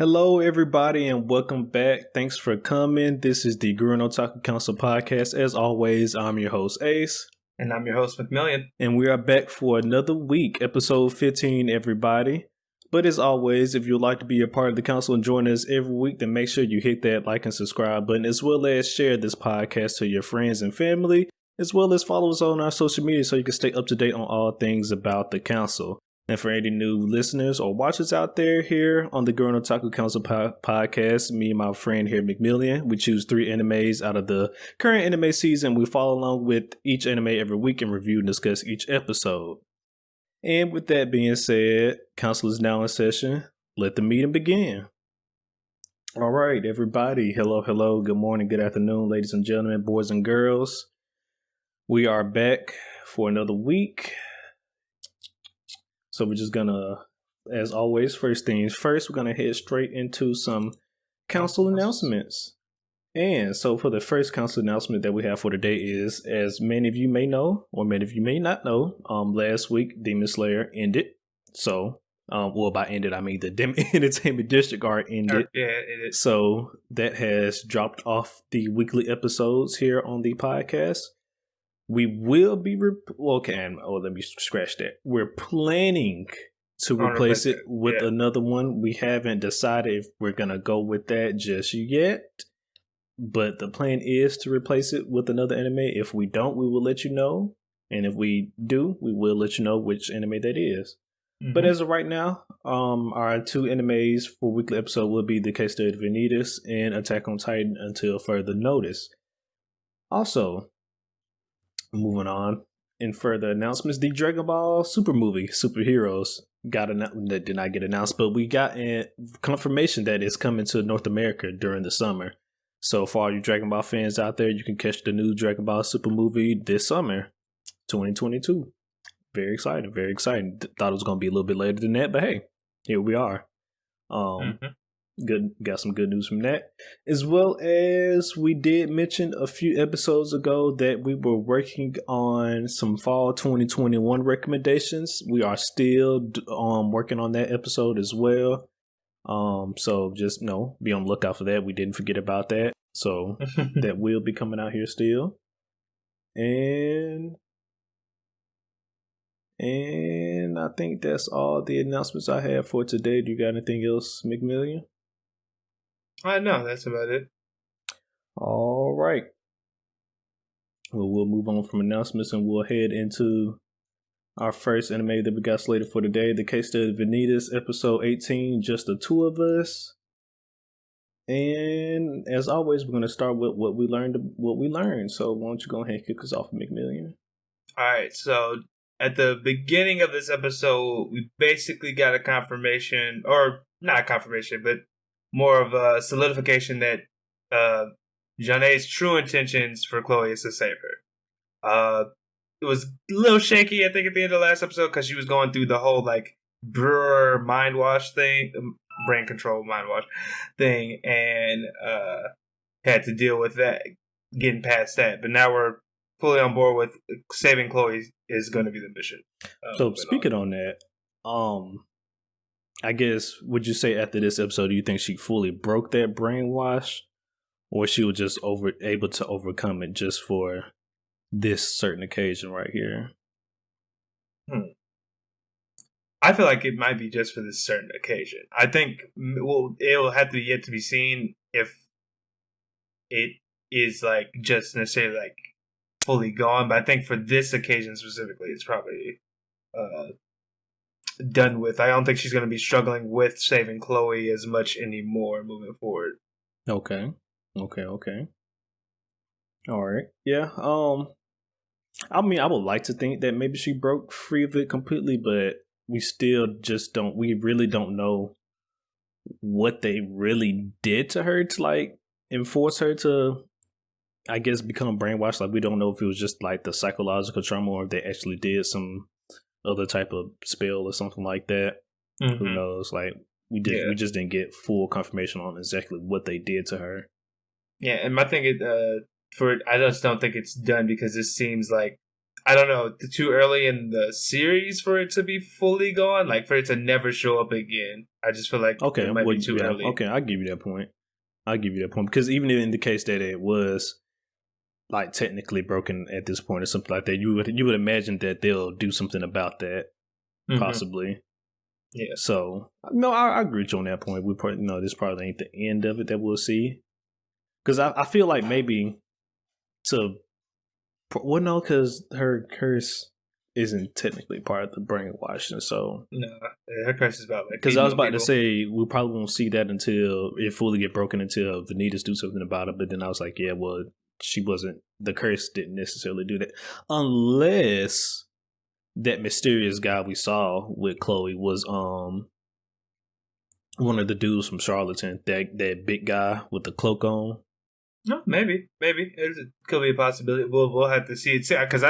Hello, everybody, and welcome back. Thanks for coming. This is the Gurren Otaku Council podcast. As always, I'm your host, Ace. And I'm your host, McMillian. And we are back for another week, episode 15, everybody. But as always, if you'd like to be a part of the council and join us every week, then make sure you hit that like and subscribe button, as well as share this podcast to your friends and family, as well as follow us on our social media so you can stay up to date on all things about the council. And for any new listeners or watchers out there here on the Gurren Otaku Council podcast, me and my friend here, McMillian, we choose 3 animes out of the current anime season. We follow along with each anime every week and review and discuss each episode. And with that being said, Council is now in session. Let the meeting begin. All right, everybody. Hello. Good morning, good afternoon, ladies and gentlemen, boys and girls. We are back for another week. So we're just gonna, as always, first things first, we're gonna head straight into some council announcements. And so for the first council announcement that we have for today is, as many of you may know, or many of you may not know, last week Demon Slayer ended. So, by ended I mean the Entertainment District arc ended. Yeah, it is. So that has dropped off the weekly episodes here on the podcast. We will be, let me scratch that. We're planning to replace it with another one. We haven't decided if we're going to go with that just yet. But the plan is to replace it with another anime. If we don't, we will let you know. And if we do, we will let you know which anime that is. Mm-hmm. But as of right now, our 2 animes for weekly episode will be the Case Study of Vanitas and Attack on Titan until further notice. Also, moving on, in further announcements, the Dragon Ball Super movie, Superheroes, that did not get announced, but we got a confirmation that it's coming to North America during the summer. So for all you Dragon Ball fans out there, you can catch the new Dragon Ball Super movie this summer, 2022. Very exciting. Thought it was going to be a little bit later than that, but hey, here we are. Good, got some good news from that, as well as we did mention a few episodes ago that we were working on some fall 2021 recommendations. We are still working on that episode as well. So just be on the lookout for that. We didn't forget about that, so that will be coming out here still. And I think that's all the announcements I have for today. Do you got anything else, McMillian? No, that's about it. All right. Well, we'll move on from announcements and we'll head into our first anime that we got slated for today, the Case Study of Vanitas, episode 18, just the 2 of us. And as always, we're going to start with what we learned. So why don't you go ahead and kick us off, McMillian? All right. So at the beginning of this episode, we basically got a confirmation, or not a confirmation, but more of a solidification that Janae's true intentions for Chloe is to save her. It was a little shaky, I think, at the end of the last episode because she was going through the whole Brewer mind wash thing, brain control mind wash thing, and had to deal with that, getting past that. But now we're fully on board with saving Chloe is going to be the mission. So speaking on that, I guess, would you say after this episode, do you think she fully broke that brainwash, or she was just able to overcome it just for this certain occasion right here? I feel like it might be just for this certain occasion. I think it'll have to be yet to be seen if it is just necessarily fully gone. But I think for this occasion specifically, it's probably done with. I don't think she's going to be struggling with saving Chloe as much anymore moving forward. Okay. All right. Yeah. I mean, I would like to think that maybe she broke free of it completely, but we still just don't. We really don't know what they really did to her to enforce her to, I guess, become brainwashed. We don't know if it was just the psychological trauma or if they actually did some other type of spell or something like that. Mm-hmm. Who knows? We just didn't get full confirmation on exactly what they did to her. Yeah, and my thing is, I just don't think it's done because this seems like I don't know, too early in the series for it to be fully gone, like for it to never show up again. I just feel like Okay, it might well, be too yeah, early. okay, I'll give you that point. I'll give you that point because even in the case that it was like technically broken at this point or something like that, you would imagine that they'll do something about that possibly. Yeah. So no, I agree with you on that point. We probably this probably ain't the end of it that we'll see because I feel like maybe to well no because her curse isn't technically part of the brainwashing. So No, her curse is about like because I feeding was on about to people. say we probably won't see that until it fully get broken until Vanitas do something about it. But then I was like, yeah, well, she wasn't. The curse didn't necessarily do that unless that mysterious guy we saw with Chloe was one of the dudes from Charlatan, that big guy with the cloak on. No, maybe it could be a possibility. We'll have to see it because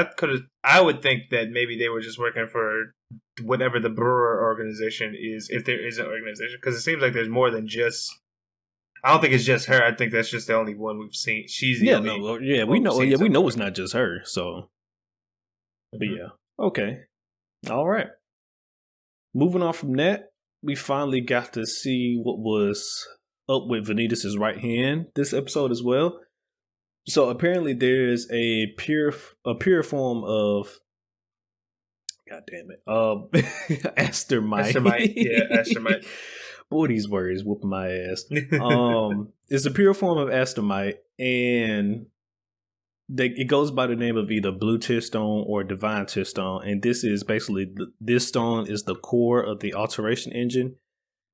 I would think that maybe they were just working for whatever the Brewer organization is, if there is an organization, because it seems like there's more than just. I don't think it's just her. I think that's just the only one we've seen. She's the Yeah, only no, yeah, we one we've know. seen Yeah, so we know far. it's not just her. So, but Mhm. yeah, okay, all right. Moving on from that, we finally got to see what was up with Vanitas' right hand this episode as well. So apparently there's a pure form of God damn it. Astermite, yeah, Astermite. Astermite. Boy, these words whooping my ass. It's a pure form of Astermite, and it goes by the name of either Blue Tear Stone or Divine Tear Stone, and this is basically this stone is the core of the alteration engine,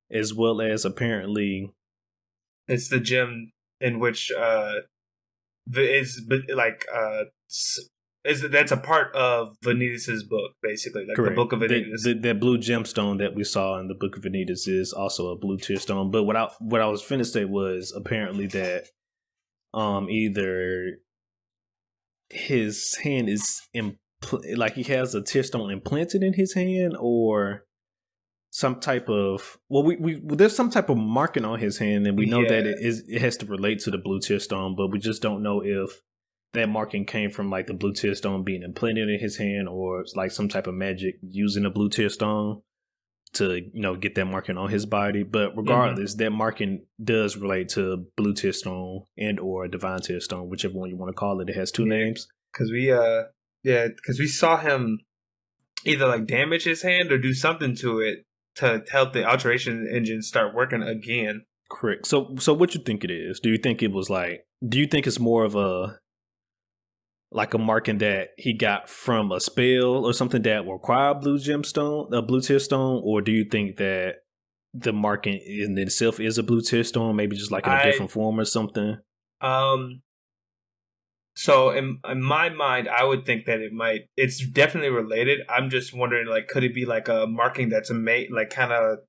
as well as apparently It's the gem in which is like is that's a part of Vanitas's book, basically, like the correct. book of Vanitas. That blue gemstone that we saw in the Book of Vanitas is also a blue tear stone. But what I was finished say was apparently that either his hand is like he has a tear stone implanted in his hand, or some type of we there's some type of marking on his hand, and we know Yeah, that it has to relate to the blue tear stone, but we just don't know if that marking came from like the blue tear stone being implanted in his hand, or it's like some type of magic using a blue tear stone to get that marking on his body. But regardless, that marking does relate to blue tear stone and or divine tear stone, whichever one you want to call it. It has two names. because we saw him either like damage his hand or do something to it to help the alteration engine start working again. Correct. So what you think it is? Do you think it was like? Do you think it's more of a like a marking that he got from a spell or something that required a blue tear stone, or do you think that the marking in itself is a blue tear stone, maybe just like in a I different form or something? um So in my mind, I would think that it's definitely related. I'm just wondering, like, could it be like a marking that's made, like, kind of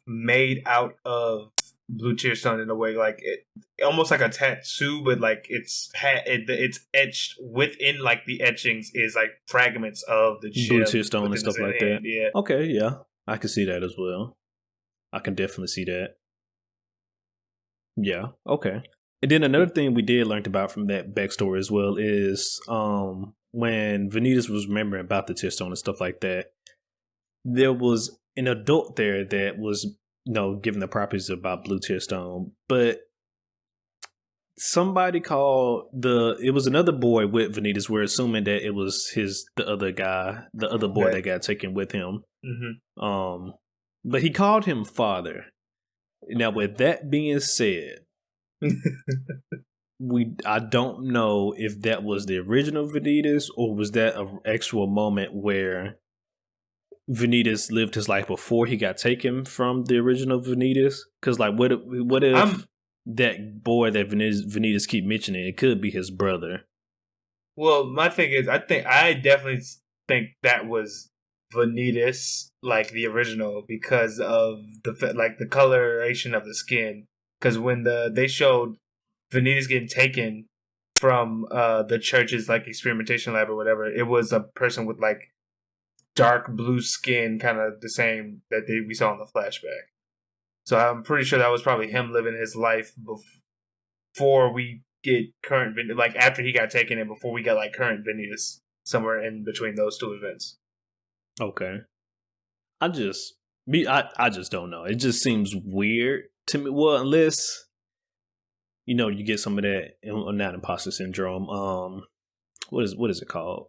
made out of blue tear stone in a way, like it, almost like a tattoo, but like it's etched within, like the etchings is like fragments of the Blue tear gem stone and within his stuff like hand. that. Yeah. Okay, yeah, I can see that as well. I can definitely see that. Yeah, okay. And then another thing we did learn about from that backstory as well is when Vanitas was remembering about the tear stone and stuff like that, there was an adult there that was given the properties about blue tear stone, but somebody called it was another boy with Vanitas. We're assuming that it was the other guy, the other boy Okay. that got taken with him. Mm-hmm. But he called him father. Now, with that being said, I don't know if that was the original Vanitas or was that an actual moment where Vanitas lived his life before he got taken from the original Vanitas. Because like, what if that boy that Vanitas keep mentioning, it could be his brother? Well, my thing is, I definitely think that was Vanitas, like the original, because of like the coloration of the skin. Because when they showed Vanitas getting taken from the church's like experimentation lab or whatever, it was a person with like dark blue skin, kind of the same that we saw in the flashback. So I'm pretty sure that was probably him living his life before we get current, like after he got taken and before we got like current Vanitas. somewhere in between those two events. Okay. I just don't know. It just seems weird to me. Well, unless you get some of that, not imposter syndrome. What is it called?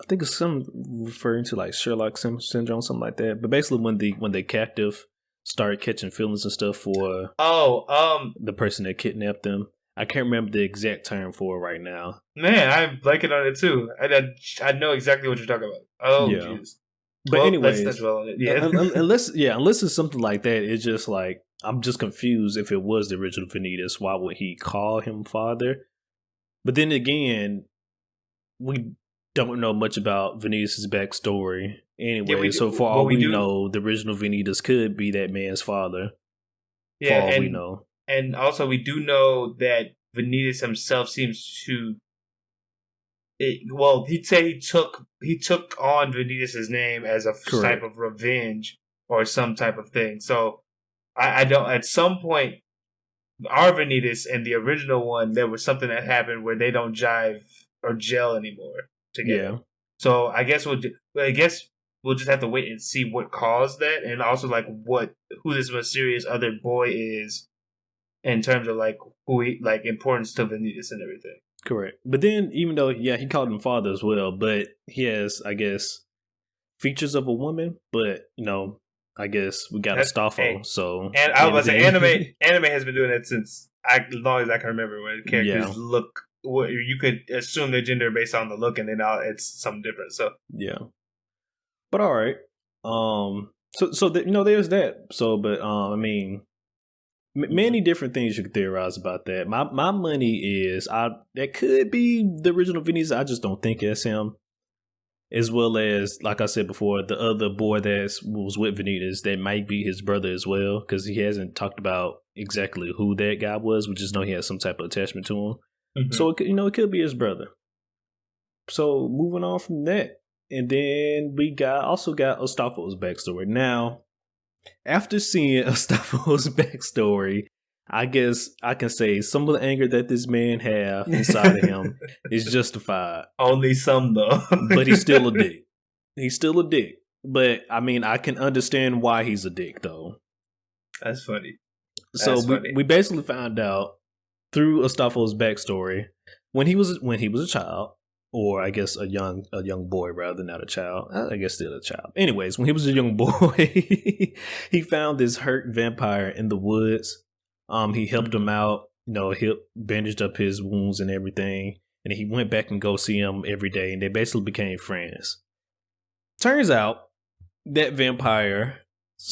I think it's some referring to like Sherlock syndrome, something like that. But basically, when the captive started catching feelings and stuff for the person that kidnapped them. I can't remember the exact term for it right now. Man, I'm blanking on it too. I know exactly what you're talking about. Oh, jeez. But anyways, let's dwell on it. Yeah. unless it's something like that, it's just like I'm just confused. If it was the original Vanitas, why would he call him father? But then again, we don't know much about Vanitas' backstory anyway. So for all we know, the original Vanitas could be that man's father. Yeah, for all we know. And also, we do know that Vanitas himself seems to. He'd say he took on Vanitas' name as a type of revenge or some type of thing. So I don't. At some point, our Vanitas and the original one, there was something that happened where they don't jive or gel anymore together. Yeah. So I guess we'll just have to wait and see what caused that, and also like who this mysterious other boy is. In terms of like who he like importance to Vanitas and everything. Correct. But then even though he called him father as well, but he has, I guess, features of a woman, but I guess we got Astolfo, so and I was say anime has been doing that since as long as I can remember, where the characters look you could assume their gender based on the look, and then now it's something different. So yeah. But all right. So there's that. So but I mean, many different things you could theorize about that. My money is that could be the original Vanitas. I just don't think it's him. As well as, like I said before, the other boy that was with Vanitas, that might be his brother as well, because he hasn't talked about exactly who that guy was. We just know he has some type of attachment to him. Mm-hmm. So it could be his brother. So moving on from that, and then we also got Astolfo's backstory. Now, after seeing Astolfo's backstory, I guess I can say some of the anger that this man have inside of him is justified. Only some, though. But he's still a dick. He's still a dick. But, I mean, I can understand why he's a dick, though. That's funny. We basically found out through Astolfo's backstory, when he was a child, or I guess a young boy rather, not a child. I guess still a child. Anyways, when he was a young boy, he found this hurt vampire in the woods. He helped him out, he bandaged up his wounds and everything. And he went back and go see him every day, and they basically became friends. Turns out that vampire's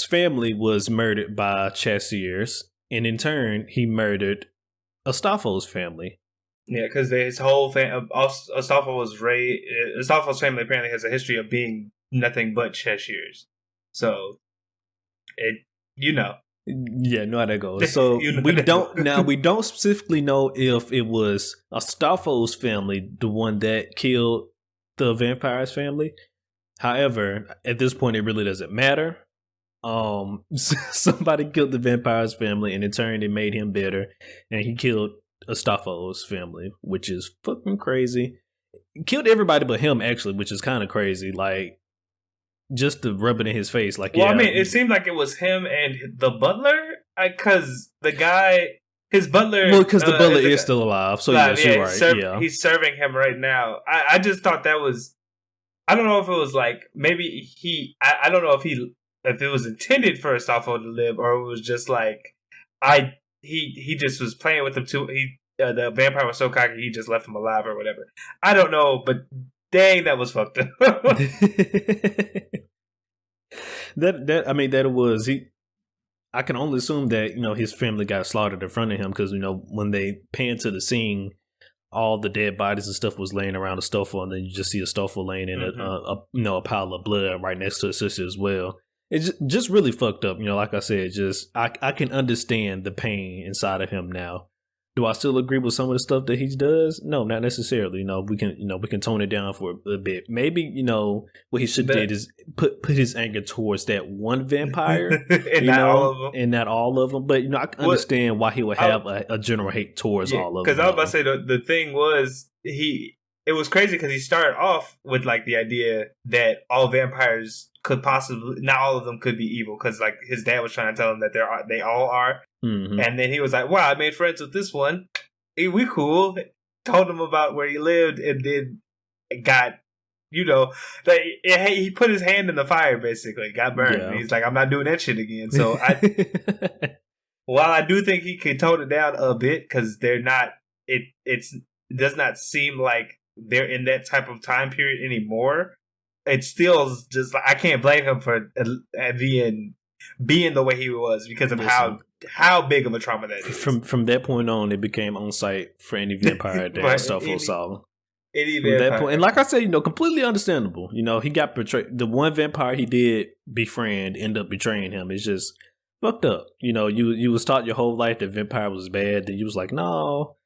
family was murdered by Chasseurs, and in turn, he murdered Astolfo's family. Yeah, because his whole Astolfo's family apparently has a history of being nothing but Chasseurs. So, Yeah, know how that goes. So we don't specifically know if it was Astolfo's family, the one that killed the vampire's family. However, at this point, it really doesn't matter. Somebody killed the vampire's family, and in turn, it made him bitter, and he killed Astolfo's family, which is fucking crazy. Killed everybody but him, actually, which is kind of crazy. Like, just to rub it in his face. Like, I mean, it seemed like it was him and the butler, because the guy, his butler. Well, because the butler is still alive, so yes, you're right. He's serving him right now. I just thought that was. I don't know if it was like maybe I don't know if it was intended for Astolfo to live, or it was just like he just was playing with him too. The vampire was so cocky he just left him alive or whatever. I don't know, but dang, that was fucked up. that it was. I can only assume that his family got slaughtered in front of him, because when they pan to the scene, all the dead bodies and stuff was laying around Astolfo, and then you just see Astolfo laying in a pile of blood right next to his sister as well. It's just really fucked up. Like I said, I can understand the pain inside of him now. Do I still agree with some of the stuff that he does? No, not necessarily. We can tone it down for a bit. Maybe what he should did is put his anger towards that one vampire, and not all of them, and not all of them. But I can understand why he would have a general hate towards all of them. Because I was about to say the thing was it was crazy because he started off with like the idea that all vampires could possibly, not all of them could be evil, because like his dad was trying to tell him that they all are. Mm-hmm. And then he was like, wow, I made friends with this one. Hey, we cool. Told him about where he lived, and then got, like, he put his hand in the fire, basically. Got burned. Yeah. He's like, I'm not doing that shit again. So while I do think he could tone it down a bit, because they're not, it does not seem like they're in that type of time period anymore. It still just, I can't blame him for being the way he was because of how big of a trauma that is. From that point on, it became on site for any vampire that Stoffel saw. Any vampire. That point, and like I said, completely understandable. He got betrayed. The one vampire he did befriend ended up betraying him. It's just fucked up. You was taught your whole life that vampire was bad. Then you was like, no,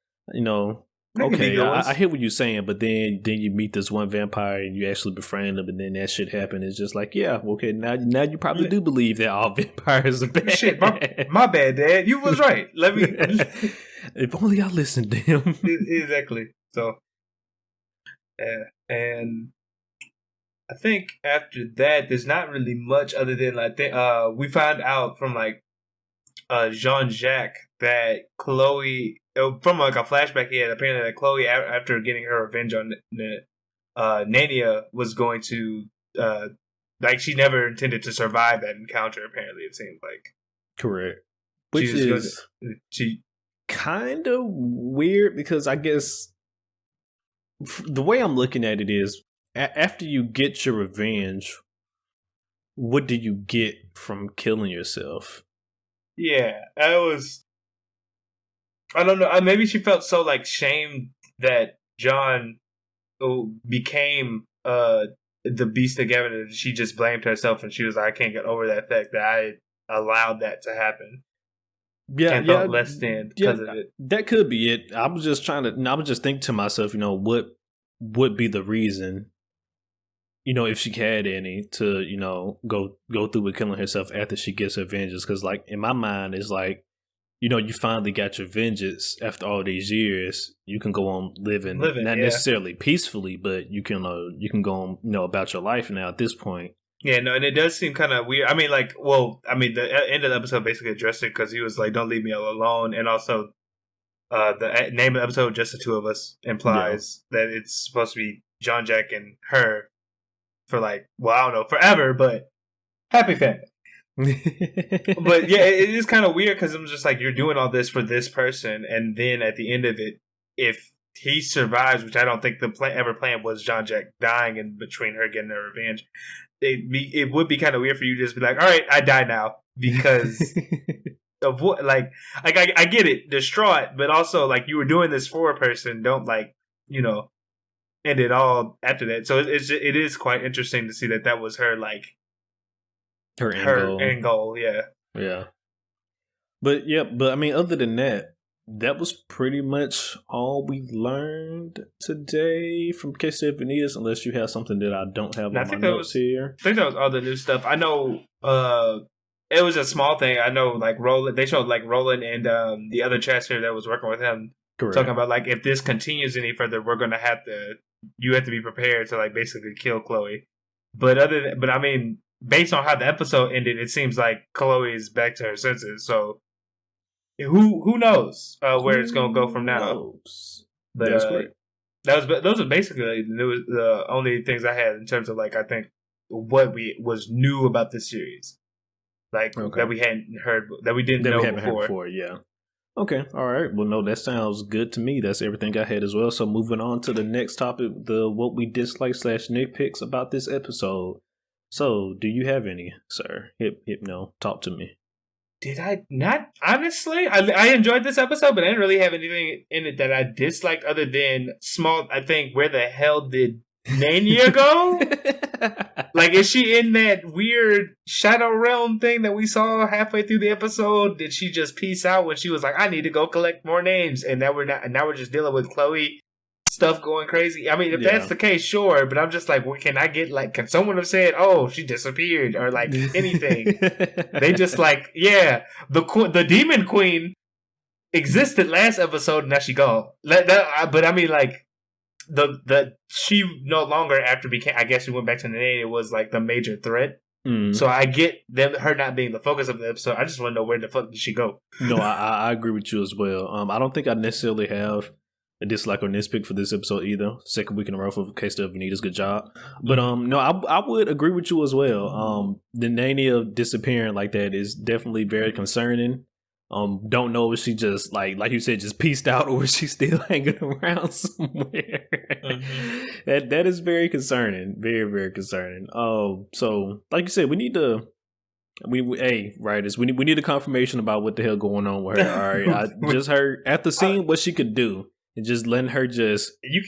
okay, I hear what you're saying, but then you meet this one vampire and you actually befriend him, and then that shit happened. It's just like, yeah, okay, now you probably do believe that all vampires are bad. Shit, my bad, Dad. You was right. Let me. If only I listened to him. Exactly. So, and I think after that, there's not really much other than like we found out from like Jean-Jacques that Chloe, from like a flashback he had, apparently that Chloe, after getting her revenge on Nania, was going to like, she never intended to survive that encounter. Apparently, it seemed like correct, which is kind of weird, because I guess the way I'm looking at it is, after you get your revenge, what do you get from killing yourself? Yeah, I don't know. Maybe she felt so like shamed that John became the beast of Gavin. She just blamed herself, and she was like, I can't get over that fact that I allowed that to happen. And felt less than because of it. That could be it. I was just thinking to myself, what would be the reason, if she had any, to, go through with killing herself after she gets her vengeance. Because, like, in my mind, it's like, you finally got your vengeance after all these years. You can go on living not necessarily peacefully, but you can go on, about your life now at this point. Yeah, no, and it does seem kind of weird. I mean, like, the end of the episode basically addressed it, because he was like, don't leave me all alone. And also, the name of the episode, Just the Two of Us, implies that it's supposed to be Jean-Jacques and her for, like, well, I don't know, forever, but happy family. But yeah, it is kind of weird, because I'm just like, you're doing all this for this person, and then at the end of it, if he survives, which I don't think the plan was Jean-Jacques dying in between her getting her revenge, it would be kind of weird for you to just be like, all right, I die now, because of what, like I get it, distraught, but also, like, you were doing this for a person, don't, like, end it all after that. So it is quite interesting to see that was her, like, her end goal, yeah. But I mean, other than that was pretty much all we learned today from Case Study Of Vanitas, unless you have something that I don't have on my notes here. I think that was all the new stuff. I know it was a small thing. I know, like, Roland, they showed, like, Roland and the other Chancellor that was working with him. Correct. Talking about, like, if this continues any further, you have to be prepared to, like, basically kill Chloe. But I mean, based on how the episode ended, it seems like Chloe is back to her senses. So who knows where it's gonna go from now? But that's great. Those are basically the only things I had in terms of, like, I think what was new about this series, like, that we hadn't heard, that we didn't know before. Yeah. Okay. All right. Well, no, that sounds good to me. That's everything I had as well. So moving on to the next topic, what we dislike / nitpicks about this episode. So, do you have any, sir? No, talk to me. Did I not? Honestly, I enjoyed this episode, but I didn't really have anything in it that I disliked other than small. I think, where the hell did Nania go? Like, is she in that weird Shadow Realm thing that we saw halfway through the episode? Did she just peace out when she was like, I need to go collect more names, and now we're just dealing with Chloe stuff going crazy? I mean, if that's the case, sure, but I'm just like, well, can someone have said, oh, she disappeared, or like anything? They just like, the Demon Queen existed last episode, and now she gone. But I mean, like, she no longer after became, I guess she went back to the name, it was like the major threat. Mm. So I get her not being the focus of the episode. I just want to know where the fuck did she go? No, I agree with you as well. I don't think I necessarily have a dislike or nitpick for this episode either. Second week in a row for Case Study Of Vanitas, good job. But no, I would agree with you as well. The Nania disappearing like that is definitely very concerning. Don't know if she just like you said, just pieced out, or is she still hanging around somewhere? That is very concerning, very very concerning. So like you said, we need to. Hey, writers, we need a confirmation about what the hell going on with her. All right, I just heard after seeing what she could do and just letting her just you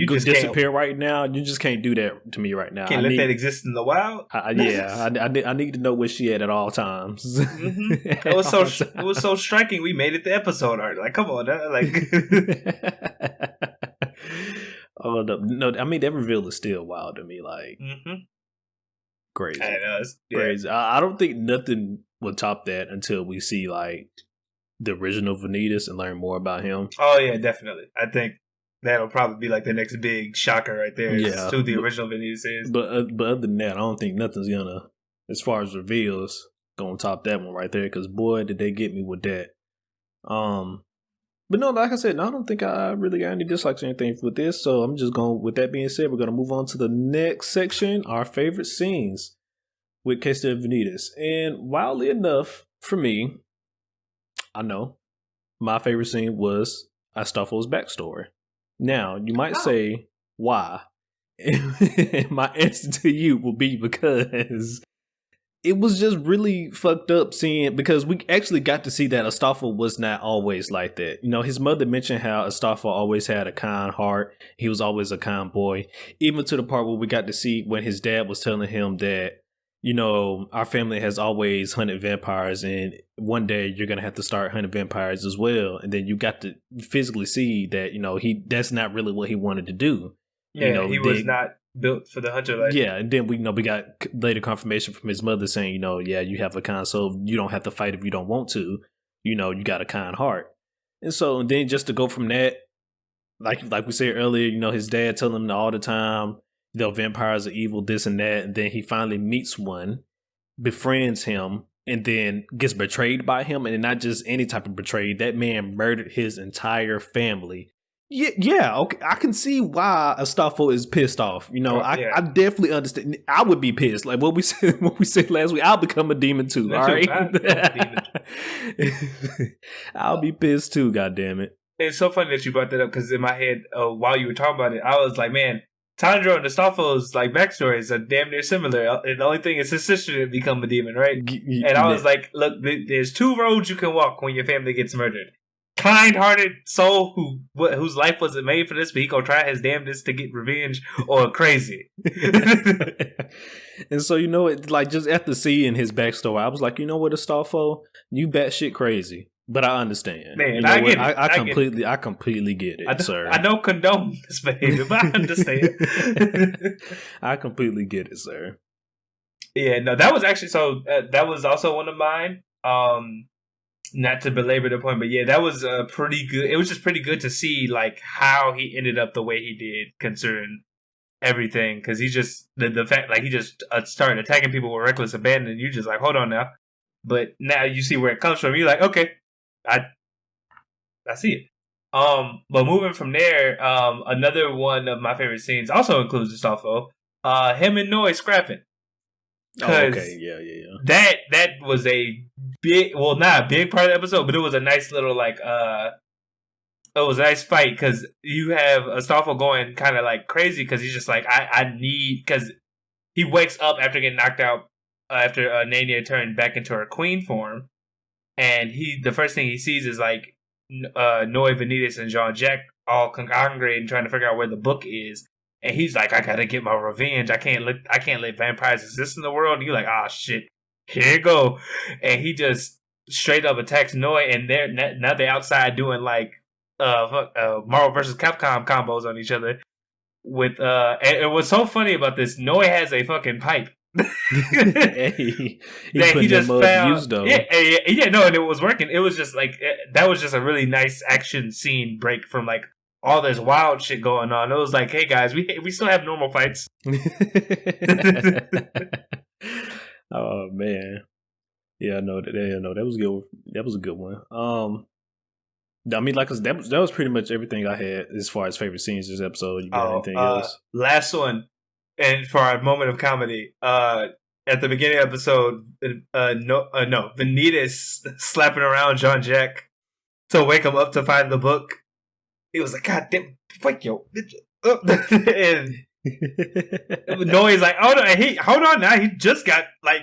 just disappear right now. You just can't do that to me right now. Can't let that exist in the wild. I need to know where she at all times. It was so striking. We made it the episode art. Like, come on, like. Oh no! I mean, that reveal is still wild to me. Like. Crazy. Crazy. I don't think nothing will top that until we see like the original Vanitas and learn more about him. Oh yeah, definitely. I think that'll probably be like the next big shocker right there. Yeah, who the original Vanitas is. But other than that, I don't think nothing's gonna, as far as reveals, gonna top that one right there. Because boy, did they get me with that. But no, like I said, I don't think I really got any dislikes or anything with this. So I'm just going, with that being said, we're going to move on to the next section, our favorite scenes with Case Study Of Vanitas. And wildly enough, for me, I know, my favorite scene was Astolfo's backstory. Now, you might say, why? And my answer to you will be because it was just really fucked up seeing, because we actually got to see that Astolfo was not always like that. You know, his mother mentioned how Astolfo always had a kind heart. He was always a kind boy, even to the part where we got to see when his dad was telling him that, you know, our family has always hunted vampires and one day you're going to have to start hunting vampires as well. And then you got to physically see that, you know, that's not really what he wanted to do. Yeah, you know, he was not built for the hunter life. Yeah, and then we got later confirmation from his mother saying, you know, yeah, you have a kind soul. You don't have to fight if you don't want to. You know, you got a kind heart. And so then just to go from that, like we said earlier, you know, his dad telling him all the time, you know, vampires are evil, this and that. And then he finally meets one, befriends him, and then gets betrayed by him. And not just any type of betrayal. That man murdered his entire family. Yeah, okay. I can see why Astolfo is pissed off. You know, I definitely understand. I would be pissed. Like what we said last week, I'll become a demon too. All right, I'll be pissed too. God damn it! It's so funny that you brought that up because in my head, while you were talking about it, I was like, man, Tanjiro and Astolfo's like backstories are damn near similar. And the only thing is his sister didn't become a demon, right? And I was like, look, there's two roads you can walk when your family gets murdered. Kind-hearted soul whose life wasn't made for this, but he gonna try his damnedest to get revenge, or crazy. And so, you know, it like just after seeing his backstory, I was like, you know what, Astolfo, you batshit crazy, but I understand. Man, you know I get what? it. I completely get it, sir. I don't condone this behavior, but I understand. I completely get it, sir. Yeah, no, that was actually that was also one of mine. Not to belabor the point, but yeah, that was pretty good. It was just pretty good to see like how he ended up the way he did, considering everything. Because he just the fact like he just started attacking people with reckless abandon. You just like, hold on now. But now you see where it comes from. You're like, okay, I see it. But moving from there, another one of my favorite scenes also includes Astolfo. Him and Noi scrapping. Oh, okay, yeah. That was a big, well, not a big part of the episode, but it was a nice little like, it was a nice fight because you have Astolfo going kind of like crazy because he's just like, I need, because he wakes up after getting knocked out after Nania turned back into her queen form, and the first thing he sees is like Noi, Vanitas, and Jean-Jacques all congregating trying to figure out where the book is. And he's like, I gotta get my revenge. I can't let vampires exist in the world. And you're like, ah, shit, here you go. And he just straight up attacks Noi, and now they're outside doing like Marvel versus Capcom combos on each other. With and what's so funny about this, Noi has a fucking pipe. He just found used, though. Yeah, no, and it was working. It was just like that was just a really nice action scene break from like all this wild shit going on. It was like, hey guys, we still have normal fights. Oh man, yeah, no, that was good. That was a good one. I mean, like that was pretty much everything I had as far as favorite scenes this episode. You got anything else? Last one, and for our moment of comedy, at the beginning of the episode, Vanitas slapping around Jean-Jacques to wake him up to find the book. He was like, God damn, fuck yo, bitch. And Noe's like, hold on now, he just got like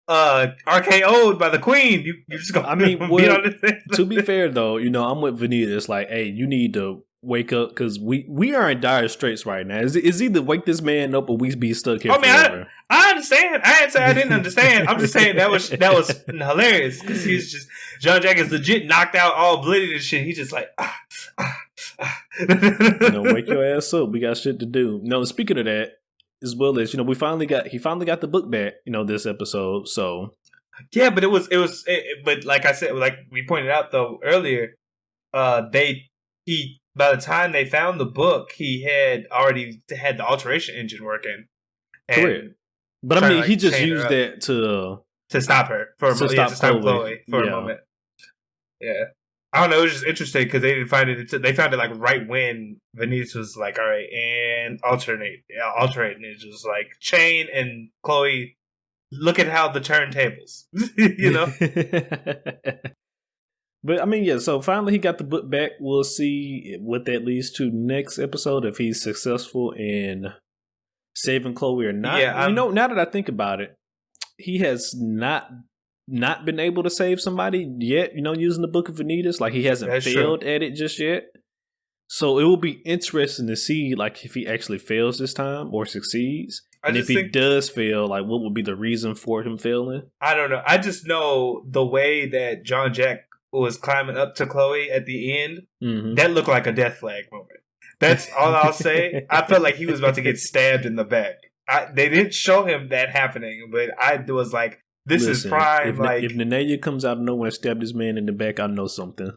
RKO'd by the queen. You just gonna beat on this thing? To be fair though, I'm with Vanitas. Like, hey, you need to wake up because we are in dire straits right now. It's either wake this man up or we be stuck here forever. I understand. I didn't say I didn't understand. I'm just saying that was hilarious because he's just Jean-Jacques is legit knocked out, all bloody and shit. He's just like wake your ass up. We got shit to do. No, speaking of that, as well as he finally got the book back. This episode. So yeah, but but like I said, like we pointed out though earlier, by the time they found the book, he had already had the alteration engine working. Correct. But I mean, he just used that to stop her for to stop Chloe for a moment. Yeah, I don't know. It was just interesting because they didn't find it. They found it like right when Vanitas was like, "All right," and alternate, and it's just like chain and Chloe. Look at how the turntables, But I mean, yeah. So finally, he got the book back. We'll see what that leads to next episode if he's successful in saving Chloe or not. Yeah, now that I think about it, he has not been able to save somebody yet. Using the Book of Vanitas, like he hasn't failed at it just yet. So it will be interesting to see, like, if he actually fails this time or succeeds. And if he does fail, like, what would be the reason for him failing? I don't know. I just know the way that Jean-Jacques was climbing up to Chloe at the end. Mm-hmm. That looked like a death flag moment. That's all I'll say. I felt like he was about to get stabbed in the back. They didn't show him that happening, but I was like, this is prime. If Nenaya comes out of nowhere and stabs this man in the back, I know something.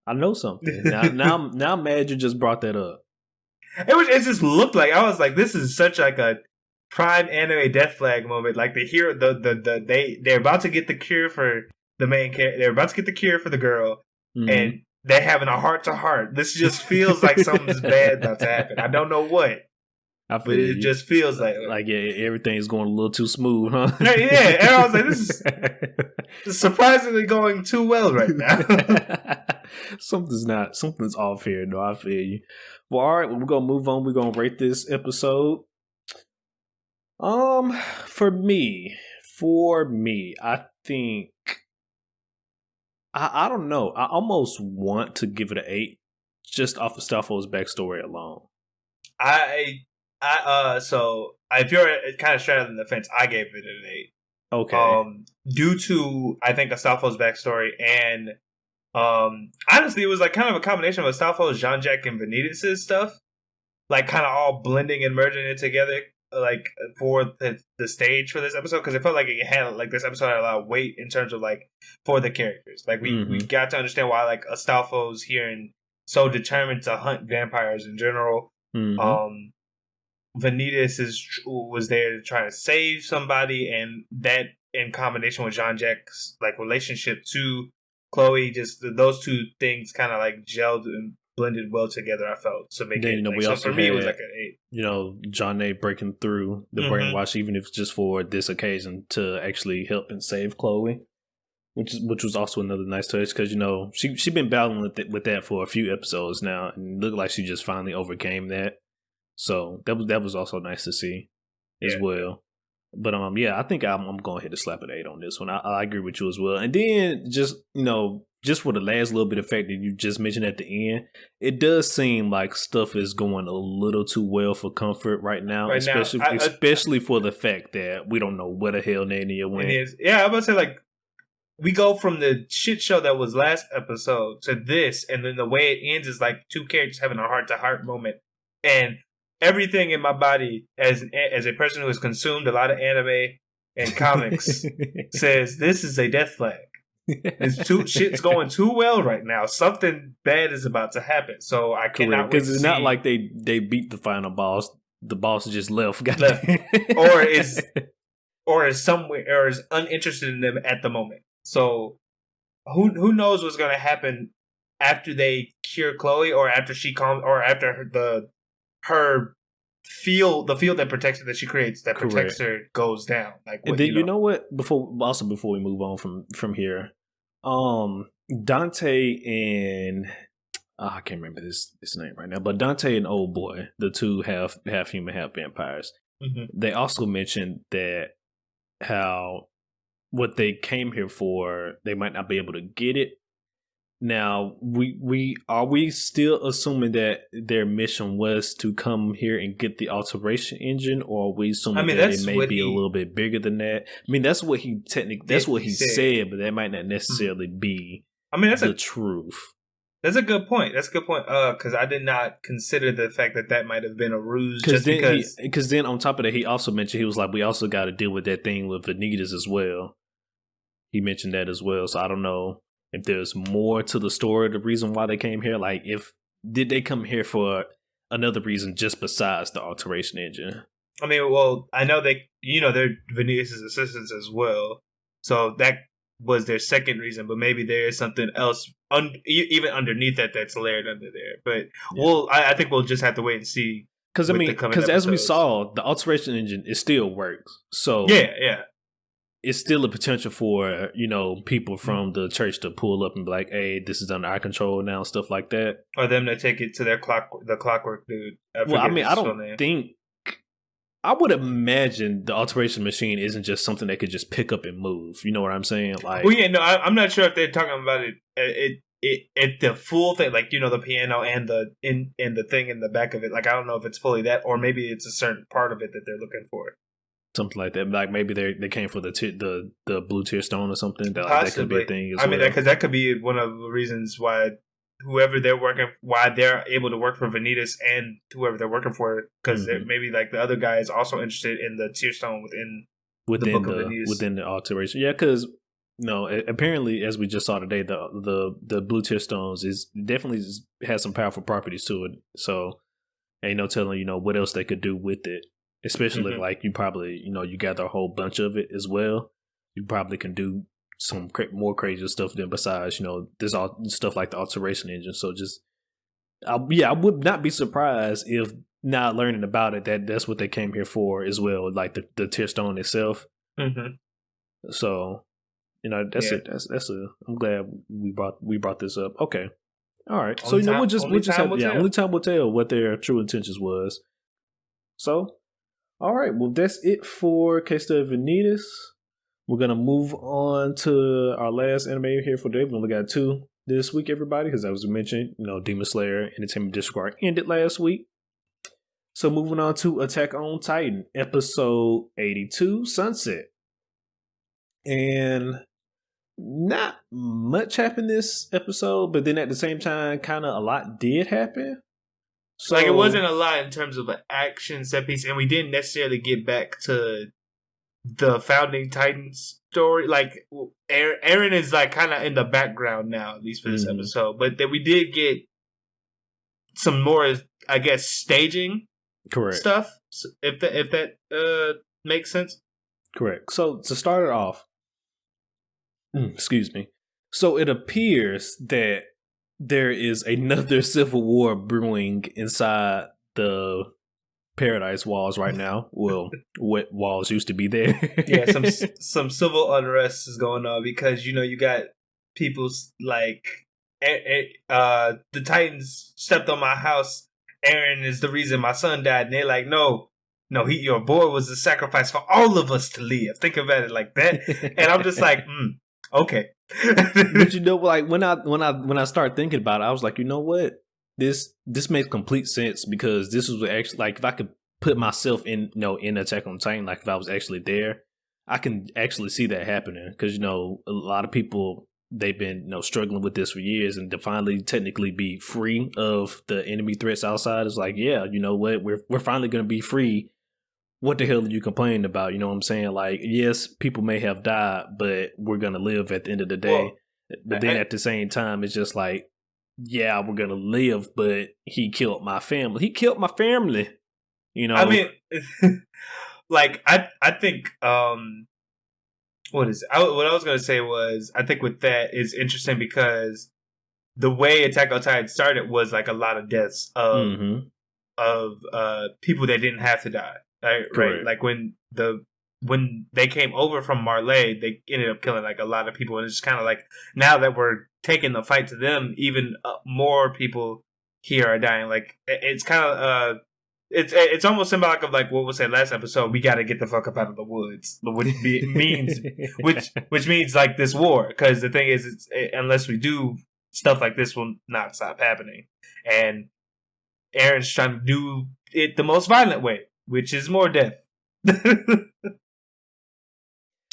Now I'm mad you just brought that up. It just looked like, I was like, this is such like a prime anime death flag moment. Like they're about to get the cure for the main character. They're about to get the cure for the girl, and they're having a heart to heart. This just feels like something's bad about to happen. I don't know what, but it just feels like everything's going a little too smooth, huh? Yeah, and I was like, this is surprisingly going too well right now. Something's off here, though. I feel you. Well, all right, we're gonna move on. We're gonna rate this episode. For me, I think I don't know. I almost want to give it an 8, just off of Staffo's backstory alone. So if you're kind of straddling the fence, I gave it an 8. Okay. Due to I think Astolfo's backstory and honestly, it was like kind of a combination of Astolfo's, Jean-Jacques, and Vanitas' stuff, like kind of all blending and merging it together, like for the stage for this episode, because it felt like it had like this episode had a lot of weight in terms of like for the characters. Like we got to understand why like Astolfo's here and so determined to hunt vampires in general. Vanitas was there to try to save somebody, and that in combination with Jean-Jacques' like relationship to Chloe, just those two things kind of like gelled and blended well together. I felt so make it. We also for me, it was like an 8. John A breaking through the brainwash, even if it's just for this occasion, to actually help and save Chloe, which was also another nice touch because she been battling with that for a few episodes now, and it looked like she just finally overcame that. So that was also nice to see as well. But I think I'm going ahead to slap an 8 on this one. I agree with you as well. And then just for the last little bit of fact that you just mentioned at the end, it does seem like stuff is going a little too well for comfort right now, especially for the fact that we don't know where the hell Nania went. Yeah, I'm about to say like we go from the shit show that was last episode to this, and then the way it ends is like two characters having a heart to heart moment, and everything in my body as a person who has consumed a lot of anime and comics says this is a death flag. Shit's going too well right now. Something bad is about to happen. So I cannot wait because it's not like they beat the final boss. The boss just left. or is somewhere or is uninterested in them at the moment. So who knows what's going to happen after they cure Chloe, or after she calms, or after the field that protects her, that she creates that protects her, goes down. Like, and then you know what? Before we move on from here, Dante and I can't remember this name right now, but Dante and Old Boy, the two half human, half vampires. Mm-hmm. They also mentioned that how what they came here for, they might not be able to get it. Now, we still assuming that their mission was to come here and get the alteration engine, or are we assuming that it may be a little bit bigger than that? I mean, that's what he said, but that might not necessarily be the truth. That's a good point. Because I did not consider the fact that might have been a ruse. Because then on top of that, he also mentioned, he was like, we also got to deal with that thing with Vanitas as well. He mentioned that as well. So I don't know if there's more to the story, the reason why they came here. Like, did they come here for another reason just besides the alteration engine? I mean, well, I know they're Vanitas' assistants as well. So that was their second reason, but maybe there is something else even underneath that's layered under there. But I think we'll just have to wait and see. Because as we saw, the alteration engine, it still works. So yeah. It's still a potential for, people from the church to pull up and be like, hey, this is under our control now, stuff like that. Or them to take it to the clockwork dude. I would imagine the alteration machine isn't just something that could just pick up and move. You know what I'm saying? Like, I'm not sure if they're talking about it the full thing, like, the piano and the thing in the back of it. Like, I don't know if it's fully that, or maybe it's a certain part of it that they're looking for. Something like that. Like, maybe they came for the blue tear stone or something. That could be a thing as well. Because that could be one of the reasons why whoever they're able to work for Vanitas and whoever they're working for, because maybe like the other guy is also interested in the tear stone within the book of Vanitas. Within the alteration. Yeah, because apparently, as we just saw today, the blue tear stones definitely has some powerful properties to it. So ain't no telling what else they could do with it. Especially if, like, you probably, you gather a whole bunch of it as well. You probably can do some more crazy stuff than besides, this all stuff like the alteration engine. So I would not be surprised if not learning about it, that's what they came here for as well, like the tear stone itself. Mm-hmm. So, that's it. I'm glad we brought this up. Okay. All right. So, only time will tell what their true intentions was. So, all right, well, that's it for Case Study of Vanitas. We're going to move on to our last anime here for today. We only got 2 this week, everybody, because as we mentioned, Demon Slayer Entertainment District ended last week. So moving on to Attack on Titan, episode 82, Sunset. And not much happened this episode, but then at the same time, kind of a lot did happen. So, like, it wasn't a lot in terms of an action set piece, and we didn't necessarily get back to the Founding Titans story. Like, Eren is, like, kind of in the background now, at least for this episode. But then we did get some more, I guess, staging stuff, if that makes sense. Correct. So, to start it off, excuse me. So, it appears that there is another civil war brewing inside the Paradise Walls right now. Well, what walls used to be there. Yeah, some civil unrest is going on because, you got people like, the Titans stepped on my house. Eren is the reason my son died. And they're like, no, your boy was a sacrifice for all of us to live. Think about it like that. And I'm just like, okay. But like when I start thinking about it, I was like, you know what? This makes complete sense, because this was actually, like, if I could put myself in Attack on Titan, like if I was actually there, I can actually see that happening, because a lot of people, they've been struggling with this for years, and to finally technically be free of the enemy threats outside is like, yeah, you know what? We're finally going to be free what the hell are you complaining about? You know what I'm saying? Like, yes, people may have died, but we're gonna live at the end of the day. But then at the same time, it's just like, yeah, we're gonna live, but he killed my family. He killed my family. You know, I mean, like I think what I was gonna say was, I think with that is interesting because the way Attack on Titan started was like a lot of deaths of people that didn't have to die. Right? Like when they came over from Marley, they ended up killing like a lot of people, and it's kind of like now that we're taking the fight to them, even more people here are dying. Like it's kind of it's almost symbolic of like what we said last episode. We got to get the fuck up out of the woods, which means like this war. Because the thing is, unless we do, stuff like this will not stop happening, and Aaron's trying to do it the most violent way, which is more death.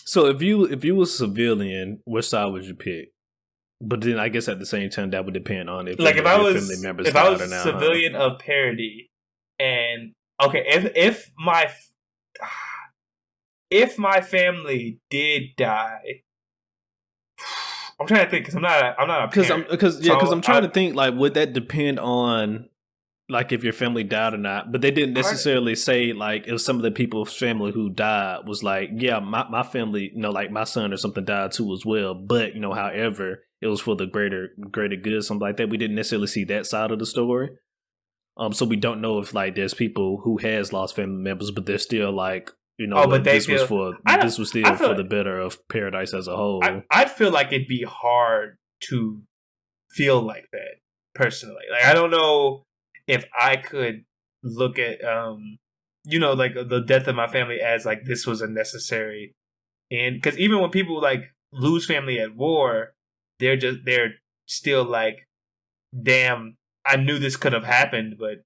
So if you was a civilian, which side would you pick? But then I guess at the same time that would depend on if I was a civilian of parody, and okay, if my family did die, I'm trying to think because I'm not a parent. Because I'm trying to think like would that depend on like if your family died or not? But they didn't necessarily say like if some of the people's family who died was like, yeah, my family, you know, like my son or something died too as well. But you know, however, it was for the greater good, something like that. We didn't necessarily see that side of the story. So we don't know if like there's people who has lost family members, but they're still like, you know, this was for the better of Paradise as a whole. I'd feel like it'd be hard to feel like that personally. Like I don't know if I could look at you know, like the death of my family as like this was unnecessary, and because even when people like lose family at war, they're still like, damn, I knew this could have happened, but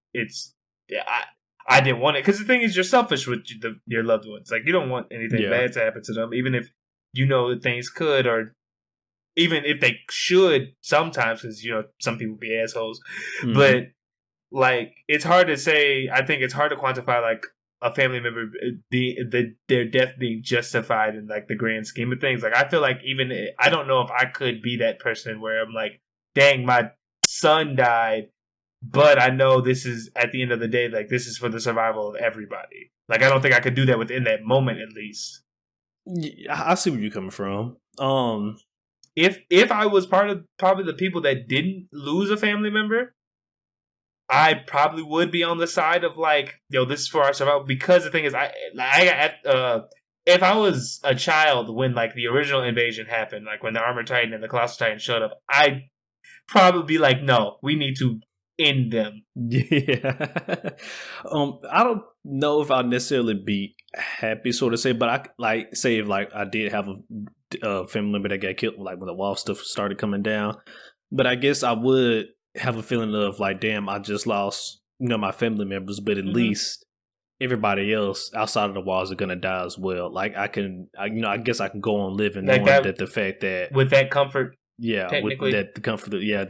I didn't want it. Because the thing is, you're selfish with your loved ones. Like, you don't want anything bad to happen to them, even if you know that things could, or even if they should sometimes, because, you know, some people be assholes. Mm-hmm. But, like, it's hard to say. I think it's hard to quantify, like, a family member, their death being justified in, like, the grand scheme of things. Like, I feel like I don't know if I could be that person where I'm like, dang, my son died, but I know this is, at the end of the day, like, this is for the survival of everybody. Like, I don't think I could do that within that moment, at least. Yeah, I see where you're coming from. If I was part of probably the people that didn't lose a family member, I probably would be on the side of like, yo, this is for our survival. Because the thing is, if I was a child when like the original invasion happened, like when the Armored Titan and the Colossal Titan showed up, I'd probably be like, no, we need to end them. Yeah. I don't know if I'll necessarily be happy, sort of say, but I like say if like I did have a family member that got killed, like when the wall stuff started coming down. But I guess I would have a feeling of like, damn, I just lost, you know, my family members, but at least everybody else outside of the walls are gonna die as well. Like I guess I can go on living like knowing that the fact that with that comfort. Yeah, with that the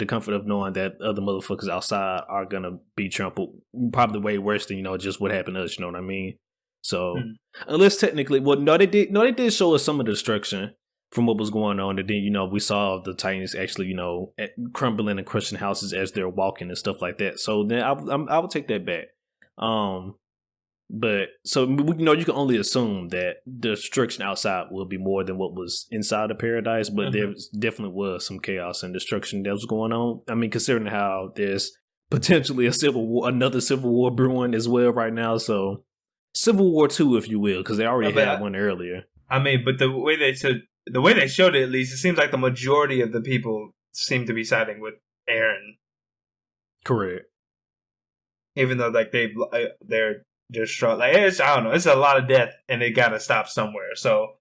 comfort of knowing that other motherfuckers outside are gonna be trampled, probably way worse than, you know, just what happened to us. You know what I mean? So unless technically, they did show us some of the destruction from what was going on, and then, you know, we saw the Titans actually, you know, crumbling and crushing houses as they're walking and stuff like that. So then I would take that back. But so, you know, you can only assume that the destruction outside will be more than what was inside of Paradise, but there definitely was some chaos and destruction that was going on. I mean, considering how there's potentially another civil war brewing as well right now. So Civil War 2, if you will, because they already had one earlier. I mean, but the way they showed it, at least, it seems like the majority of the people seem to be siding with Eren. Correct. Even though like they're strong, like I don't know, it's a lot of death, and they gotta stop somewhere. So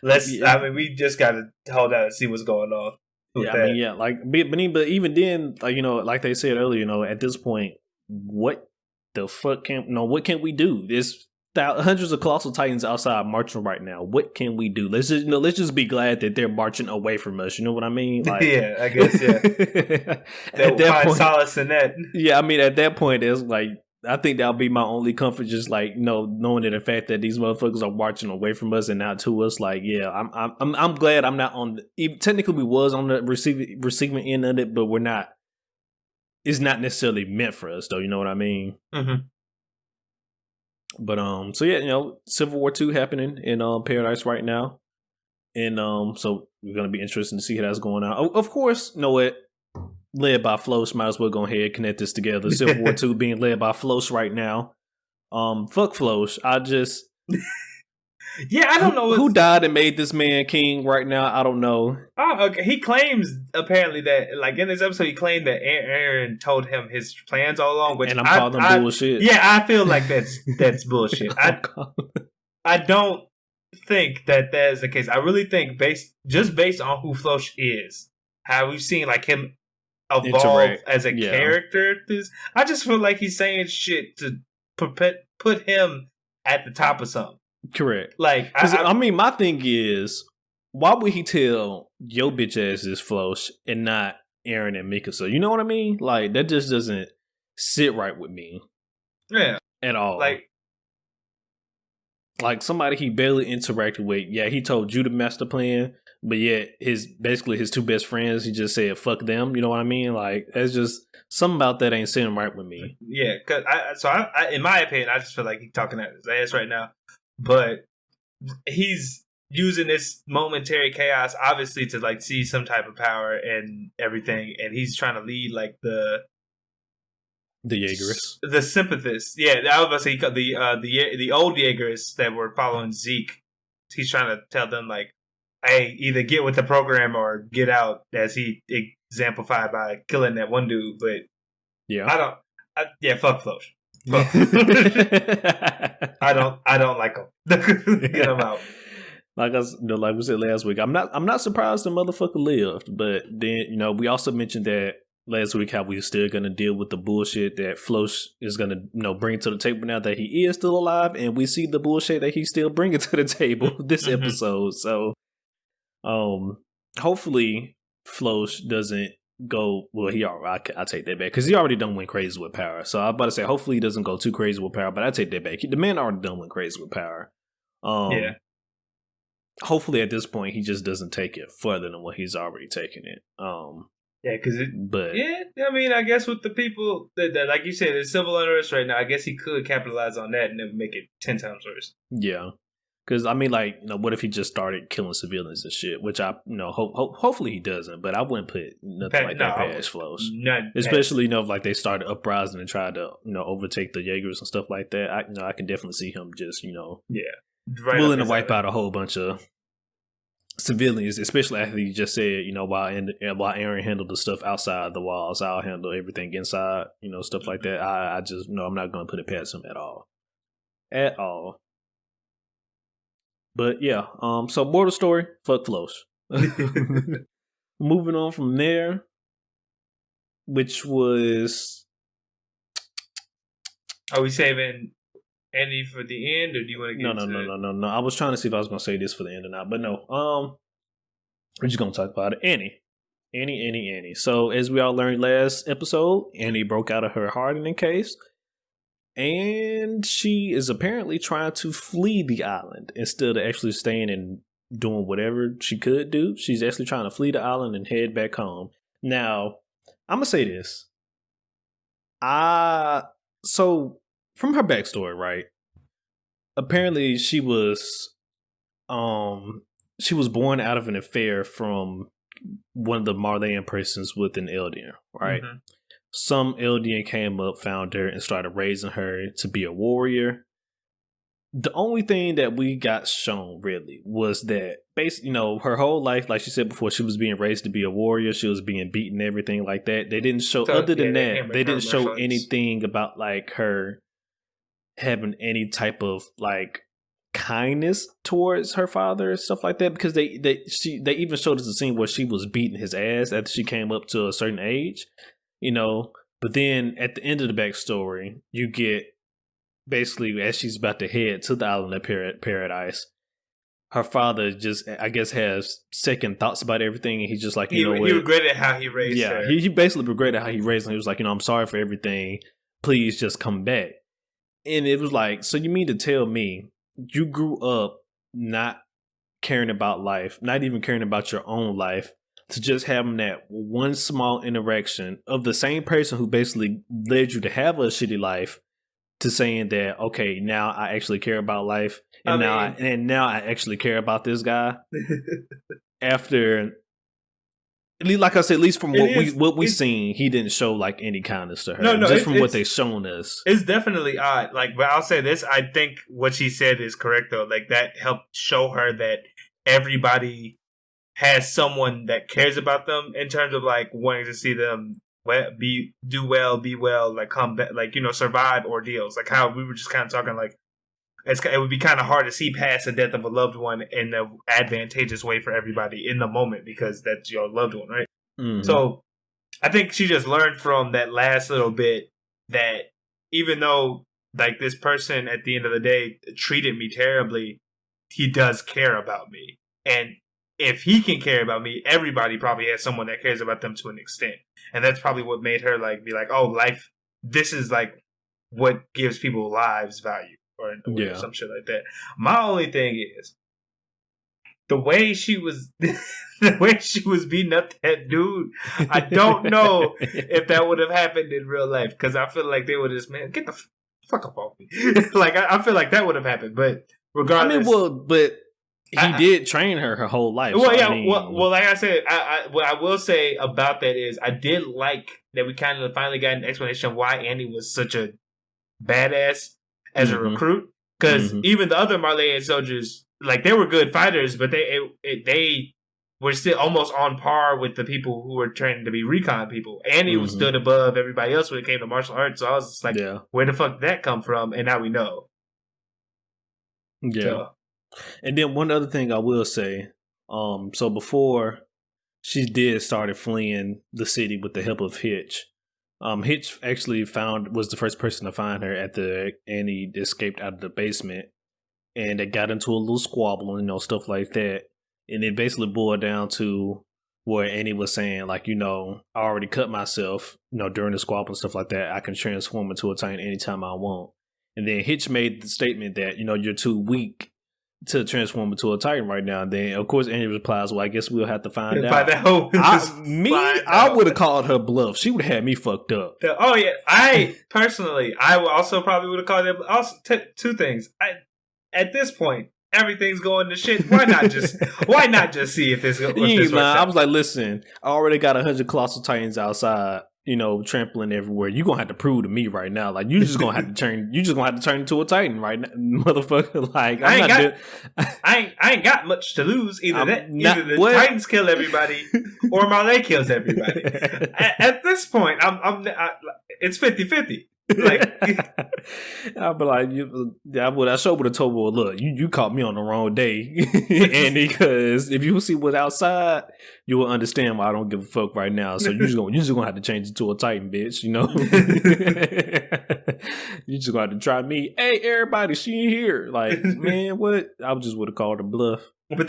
we just gotta hold out and see what's going on. Yeah, I mean, yeah, like, but even then, like, you know, like they said earlier, you know, at this point, what the fuck what can we do? There's hundreds of colossal titans outside marching right now. What can we do? Let's just be glad that they're marching away from us. You know what I mean? Like, yeah, I guess, yeah. They'll find solace in that. Yeah, I mean, at that point, it's like, I think that'll be my only comfort, just like, you know, knowing that the fact that these motherfuckers are marching away from us and not to us. Like, yeah, I'm glad I'm not on. Technically, we was on the receiving end of it, but we're not. It's not necessarily meant for us, though. You know what I mean? Mm-hmm. But so yeah, you know, Civil War II happening in Paradise right now, and so we're gonna be interested to see how that's going on. Of course, you know what? Led by Flosh, might as well go ahead and connect this together. Civil War II being led by Flosh right now. Fuck Flosh. I just yeah, I don't know who died and made this man king right now. I don't know. Oh, okay. He claims apparently that, like in this episode, he claimed that Aaron told him his plans all along. Which and I'm calling bullshit. Yeah, I feel like that's bullshit. I don't think that is the case. I really think based on who Flosh is, how we've seen like him evolve as a character. I just feel like he's saying shit to put him at the top of something. Correct. Like, I mean, my thing is, why would he tell your bitch ass is Flosh and not Aaron and Mikasa? You know what I mean? Like, that just doesn't sit right with me. Yeah. At all. Like somebody he barely interacted with. Yeah, he told you the master plan, but yet his two best friends, he just said fuck them. You know what I mean? Like, it's just something about that ain't sitting right with me. Yeah, because I in my opinion, I just feel like he's talking at his ass right now. But he's using this momentary chaos, obviously, to like see some type of power and everything, and he's trying to lead like the Jaegerists, the sympathists. Yeah, I was about to say the old Jaegerists that were following Zeke. He's trying to tell them like, hey, either get with the program or get out, as he exemplified by killing that one dude. But yeah, fuck Flosh. I don't like him. Get him out. Like we said last week, I'm not surprised the motherfucker lived. But then, we also mentioned that last week how we're still gonna deal with the bullshit that Flosh is gonna bring to the table now that he is still alive, and we see the bullshit that he's still bringing to the table this episode. So, hopefully Flosh doesn't go. Well, I take that back because he already done went crazy with power. So I'm about to say, hopefully he doesn't go too crazy with power. But I take that back. The man already done went crazy with power. Yeah. Hopefully at this point he just doesn't take it further than what he's already taken it. Yeah, I mean, I guess with the people that like you said, there's civil unrest right now. I guess he could capitalize on that and then make it 10 times worse. Yeah. Because, I mean, like, what if he just started killing civilians and shit? Which hopefully he doesn't, but I wouldn't put nothing like that past Flosh. Especially, if like they started uprising and tried to, overtake the Jaegers and stuff like that. I can definitely see him just, willing to wipe out a whole bunch of civilians, especially after you just said, while Aaron handled the stuff outside the walls, I'll handle everything inside, stuff like that. I just, I'm not going to put it past him at all. At all. But yeah, so moral story, fuck Flosh. Moving on from there, which was... Are we saving Annie for the end, or do you want to get No. I was trying to see if I was going to say this for the end or not, but no. We're just going to talk about it. Annie. So as we all learned last episode, Annie broke out of her hardening case. And she is apparently trying to flee the island instead of actually staying and doing whatever she could do. She's actually trying to flee the island and head back home. Now, I'm going to say this. So from her backstory, right? Apparently she was born out of an affair from one of the Marleyan persons with an Eldian, right? Mm-hmm. Some Eldian came up, found her, and started raising her to be a warrior. The only thing that we got shown, really, was that, basically, her whole life, like she said before, she was being raised to be a warrior. She was being beaten, everything like that. They didn't show, they didn't show anything about, like, her having any type of, like, kindness towards her father and stuff like that, because they even showed us a scene where she was beating his ass after she came up to a certain age. But then at the end of the backstory, you get basically as she's about to head to the island of Paradise, her father just, I guess, has second thoughts about everything, and he's just like, he regretted how he raised her. He basically regretted how he raised her. He was like, I'm sorry for everything, please just come back. And it was like, so you mean to tell me you grew up not caring about life, not even caring about your own life, to just having that one small interaction of the same person who basically led you to have a shitty life, to saying that, okay, now I actually care about life, and now I actually care about this guy. After, like I said, at least from what we seen, he didn't show like any kindness to her. No, just from what they've shown us, it's definitely odd. Like, but I'll say this: I think what she said is correct, though. Like, that helped show her that everybody has someone that cares about them in terms of like wanting to see them be well, like come back, like, you know, survive ordeals. Like how we were just kind of talking, like it would be kind of hard to see past the death of a loved one in an advantageous way for everybody in the moment, because that's your loved one, right? Mm-hmm. So I think she just learned from that last little bit that even though like this person at the end of the day treated me terribly, he does care about me. And if he can care about me, everybody probably has someone that cares about them to an extent. And that's probably what made her like be like, oh, life, this is like what gives people lives value, or some shit like that. My only thing is the way she was beating up that dude. I don't know if that would have happened in real life, because I feel like they would just, man, get the fuck up off me. Like I feel like that would have happened, but regardless, I mean, but he did train her whole life. Well, so yeah. Well, like I said, what I will say about that is I did like that we kind of finally got an explanation of why Annie was such a badass as a recruit. Because even the other Marleyan soldiers, like, they were good fighters, but they were still almost on par with the people who were trained to be recon people. Annie was stood above everybody else when it came to martial arts. So I was just like, where the fuck did that come from? And now we know. Yeah. So, and then one other thing I will say, so before she did started fleeing the city with the help of Hitch, Hitch actually was the first person to find her after Annie escaped out of the basement, and they got into a little squabble, you know, stuff like that. And it basically boiled down to where Annie was saying, like, you know, I already cut myself, you know, during the squabble and stuff like that. I can transform into a Titan anytime I want. And then Hitch made the statement that, you know, you're too weak to transform into a Titan right now. And then, of course, Annie replies, well, I guess we'll have to find out. I would have called her bluff. She would have had me fucked up. Oh, yeah. I also probably would have called her. Also, two things. At this point, everything's going to shit. Why not just see if this works out? I was like, listen, I already got 100 colossal Titans outside, you know, trampling everywhere. You're gonna have to prove to me right now. Like, you just gonna have to turn into a Titan right now, motherfucker. Like, I ain't got much to lose. Either the Titans kill everybody or Marley kills everybody. At this point, it's 50-50. Like, I'd be like, I sure would have told her, look, you caught me on the wrong day, Andy, because if you see what's outside, you will understand why I don't give a fuck right now. So you're just gonna have to change it to a Titan, bitch. You know, you just gonna have to try me. Hey, everybody, she ain't here. Like, man, what? I just would have called her bluff. But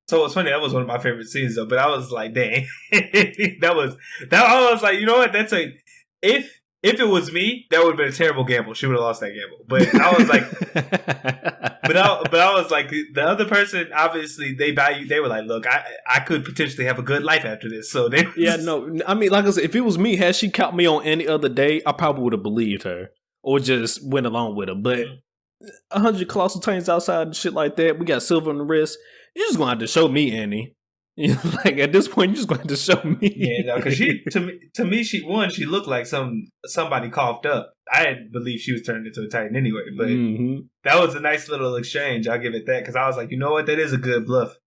so it's funny. That was one of my favorite scenes, though. But I was like, dang, I was like, you know what? If it was me, that would have been a terrible gamble. She would have lost that gamble. But I was like, but I was like, the other person, obviously, they were like, look, I could potentially have a good life after this. So they, I mean, like I said, if it was me, had she caught me on any other day, I probably would have believed her or just went along with her. But 100 colossal Titans outside and shit like that, we got silver on the wrist. You're just gonna have to show me, Annie. You know, like, at this point, you're just going to show me. Yeah, no, because to me, she looked like somebody coughed up. I didn't believe she was turned into a Titan anyway, but that was a nice little exchange. I'll give it that, because I was like, you know what, that is a good bluff.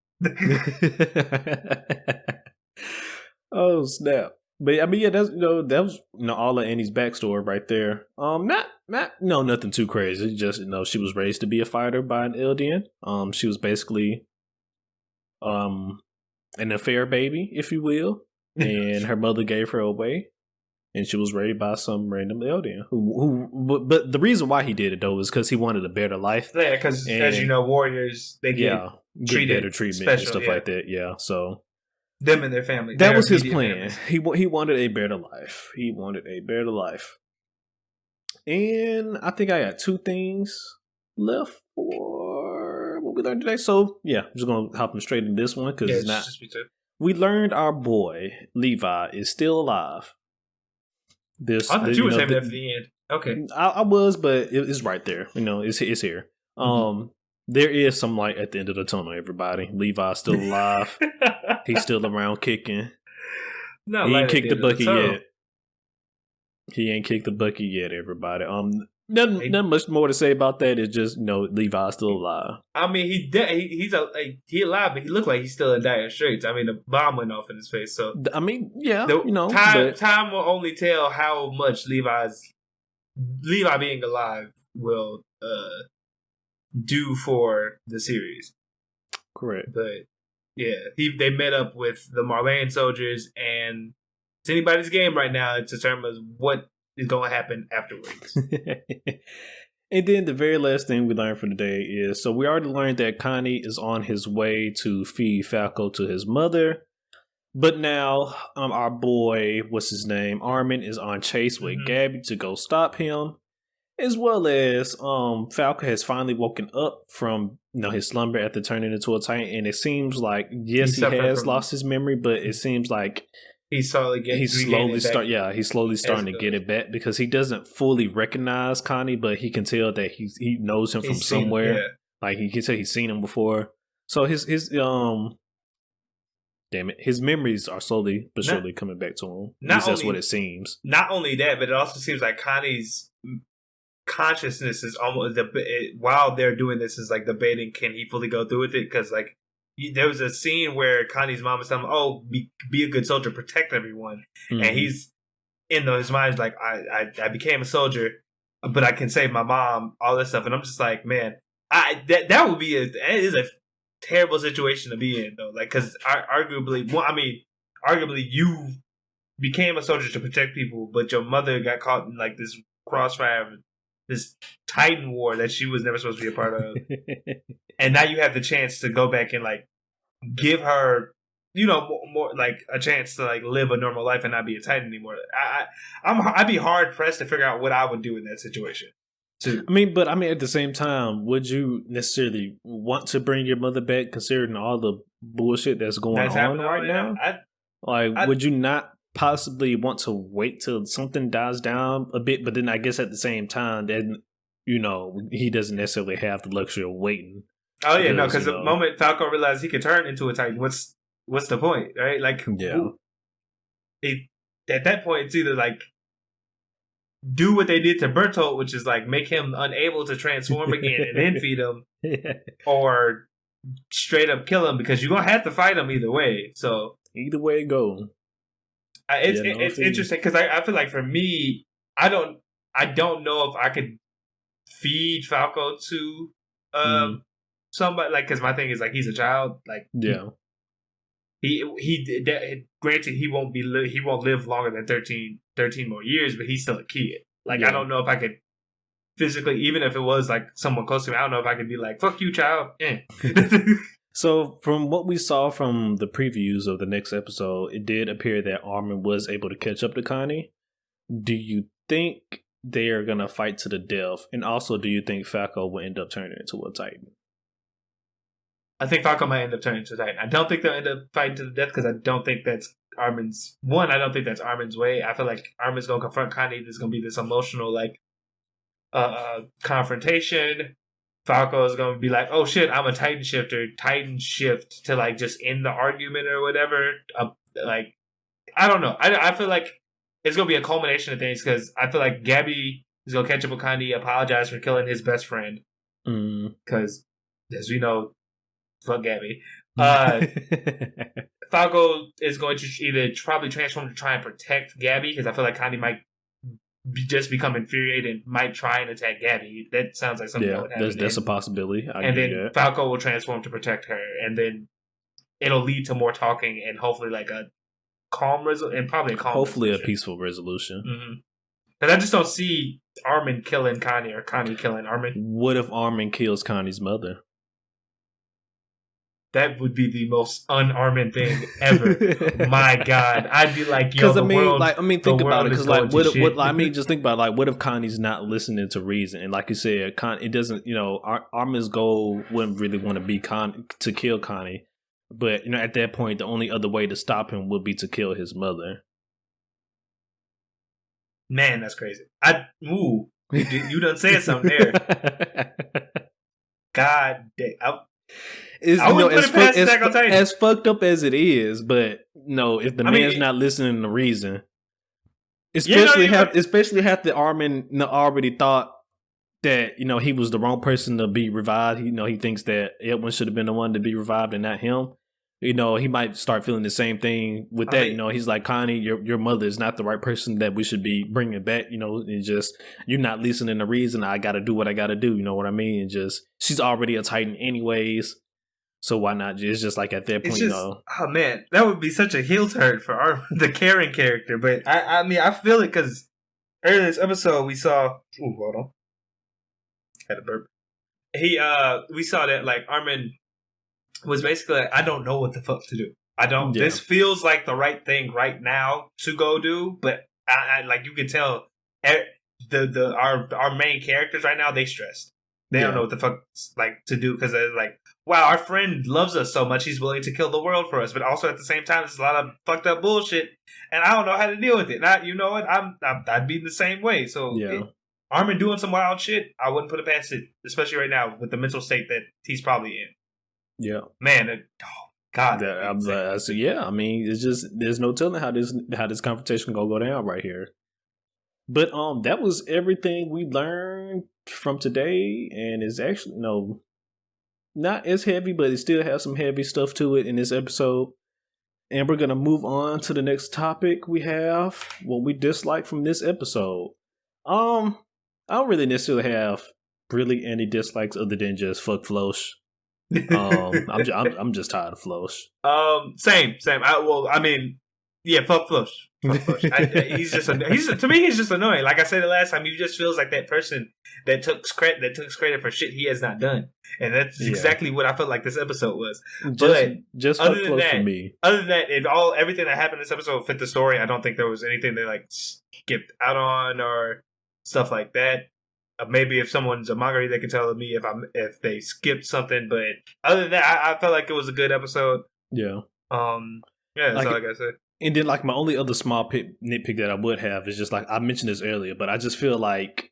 Oh snap! But I mean, yeah, that was all of Annie's backstory right there. Nothing too crazy. Just, she was raised to be a fighter by an Eldian. She was basically an affair baby, if you will, and her mother gave her away, and she was raised by some random Eldian but the reason why he did it, though, is because he wanted a better life. Yeah, because as you know, warriors, they get better treatment and stuff like that. Yeah, so them and their family. That was his plan. He wanted a better life. And I think I got 2 things left for what we learned today. So yeah, I'm just gonna hop straight in this one because it's not. Just me too. We learned our boy Levi is still alive. I thought you were saying that for the end. Okay, I was, but it's right there. It's here. There is some light at the end of the tunnel. Everybody, Levi's still alive. He's still around kicking. He ain't kicked the bucket yet. He ain't kicked the bucket yet. Everybody. Nothing much more to say about that. It's just Levi's still alive. I mean, he's alive, but he looked like he's still in dire straits. I mean, the bomb went off in his face. So I mean, yeah, time will only tell how much Levi being alive will do for the series. Correct. But yeah, they met up with the Marleyan soldiers, and it's anybody's game right now to determine what is going to happen afterwards. And then the very last thing we learned for today is, so we already learned that Connie is on his way to feed Falco to his mother. But now our boy, what's his name, Armin, is on chase with Gabby to go stop him. As well as Falco has finally woken up from his slumber after turning into a Titan. And it seems like, yes, he has lost his memory, but it seems like he's slowly starting to get it back because he doesn't fully recognize Connie, but he can tell that he knows him from somewhere. Yeah. Like he can tell he's seen him before. So his memories are slowly but surely coming back to him. At least that's what it seems. Not only that, but it also seems like Connie's consciousness is almost while they're doing this is like debating, can he fully go through with it? Because like there was a scene where Connie's mom was telling him, "Oh, be a good soldier, protect everyone," and he's in his mind like, "I became a soldier, but I can save my mom." All this stuff, and I'm just like, man, that would be it is a terrible situation to be in though. Like, because arguably you became a soldier to protect people, but your mother got caught in like this crossfire, this Titan war that she was never supposed to be a part of. And now you have the chance to go back and like give her, more like a chance to like live a normal life and not be a Titan anymore. I'd be hard pressed to figure out what I would do in that situation. Too. I mean, at the same time, would you necessarily want to bring your mother back considering all the bullshit that's going on right now? Would you not possibly want to wait till something dies down a bit, but then I guess at the same time, then he doesn't necessarily have the luxury of waiting. Oh yeah, because the moment Falco realized he could turn into a Titan, what's the point, right? Like, at that point, it's either like do what they did to Bertolt, which is like make him unable to transform again and then feed him, or straight up kill him because you're gonna have to fight him either way. So either way it goes. It's interesting because I feel like for me, I don't know if I could feed Falco to somebody, like, because my thing is like he's a child, like granted he won't live longer than 13 more years, but he's still a kid. Like I don't know if I could physically, even if it was like someone close to me, I don't know if I could be like, fuck you, child. So from what we saw from the previews of the next episode, it did appear that Armin was able to catch up to Connie. Do you think they are going to fight to the death? And also, do you think Falco will end up turning into a Titan? I think Falco might end up turning into a Titan. I don't think they'll end up fighting to the death because I don't think that's Armin's... I don't think that's Armin's way. I feel like Armin's going to confront Connie. There's going to be this emotional, like, confrontation. Falco is going to be like, oh shit, I'm a Titan shifter. Titan shift to like just end the argument or whatever. Like, I don't know. I feel like it's going to be a culmination of things because I feel like Gabby is going to catch up with Connie, apologize for killing his best friend. Because, as we know, fuck Gabby. Falco is going to either probably transform to try and protect Gabby because I feel like Connie might just become infuriated and might try and attack Gabby. That sounds like something that would happen. That's a possibility. And then Falco will transform to protect her, and then it'll lead to more talking and hopefully like a calm resolution, and probably a calm hopefully resolution. A peaceful resolution. Because I just don't see Armin killing Connie or Connie killing Armin. What if Armin kills Connie's mother? That would be the most un-Armin thing ever. My God, I'd be like, yo, think about it. Because just think about it, like, what if Connie's not listening to reason? And like you said, it doesn't. Armin's goal wouldn't really want to be to kill Connie, but at that point, the only other way to stop him would be to kill his mother. Man, that's crazy. You done said something there. God damn. As fucked up as it is, but if the man's not listening to reason, especially after Armin already thought that he was the wrong person to be revived. He thinks that Edwin should have been the one to be revived and not him. He might start feeling the same thing with that. He's like, Connie, your mother is not the right person that we should be bringing back. It's just, you're not listening to reason. I got to do what I got to do. You know what I mean? And just, she's already a Titan anyways. So why not? It's just like at that point, oh man, that would be such a heel turn for the Karen character. But I feel it because earlier this episode we saw. Ooh, hold on, had a burp. We saw that like Armin was basically like, I don't know what the fuck to do. I don't. Yeah. This feels like the right thing right now to go do, but I like you can tell our main characters right now, they stressed. They don't know what the fuck like to do because they're like, wow, our friend loves us so much he's willing to kill the world for us, but also at the same time, there's a lot of fucked up bullshit, and I don't know how to deal with it. Now, you know what? I'd be the same way. So, Armin doing some wild shit, I wouldn't put it past it, especially right now with the mental state that he's probably in. Yeah, man. God. I mean, it's just there's no telling how this confrontation gonna go down right here. But that was everything we learned from today, and it's actually not as heavy, but it still has some heavy stuff to it in this episode. And we're gonna move on to the next topic. We have what we dislike from this episode. I don't really necessarily have any dislikes other than just fuck Flosh. I'm just tired of Flosh. Same. Fuck Flosh. He's just annoying. Like I said the last time, he just feels like that person that took credit for shit he has not done, and that's exactly what I felt like this episode was. Just other than that, for me. Other than that, everything that happened in this episode fit the story. I don't think there was anything they like skipped out on or stuff like that. Maybe if someone's a manga, they can tell me if they skipped something. But other than that, I felt like it was a good episode. Yeah. That's all I gotta say. And then, like, my only other small nitpick that I would have is just, like, I mentioned this earlier, but I just feel like,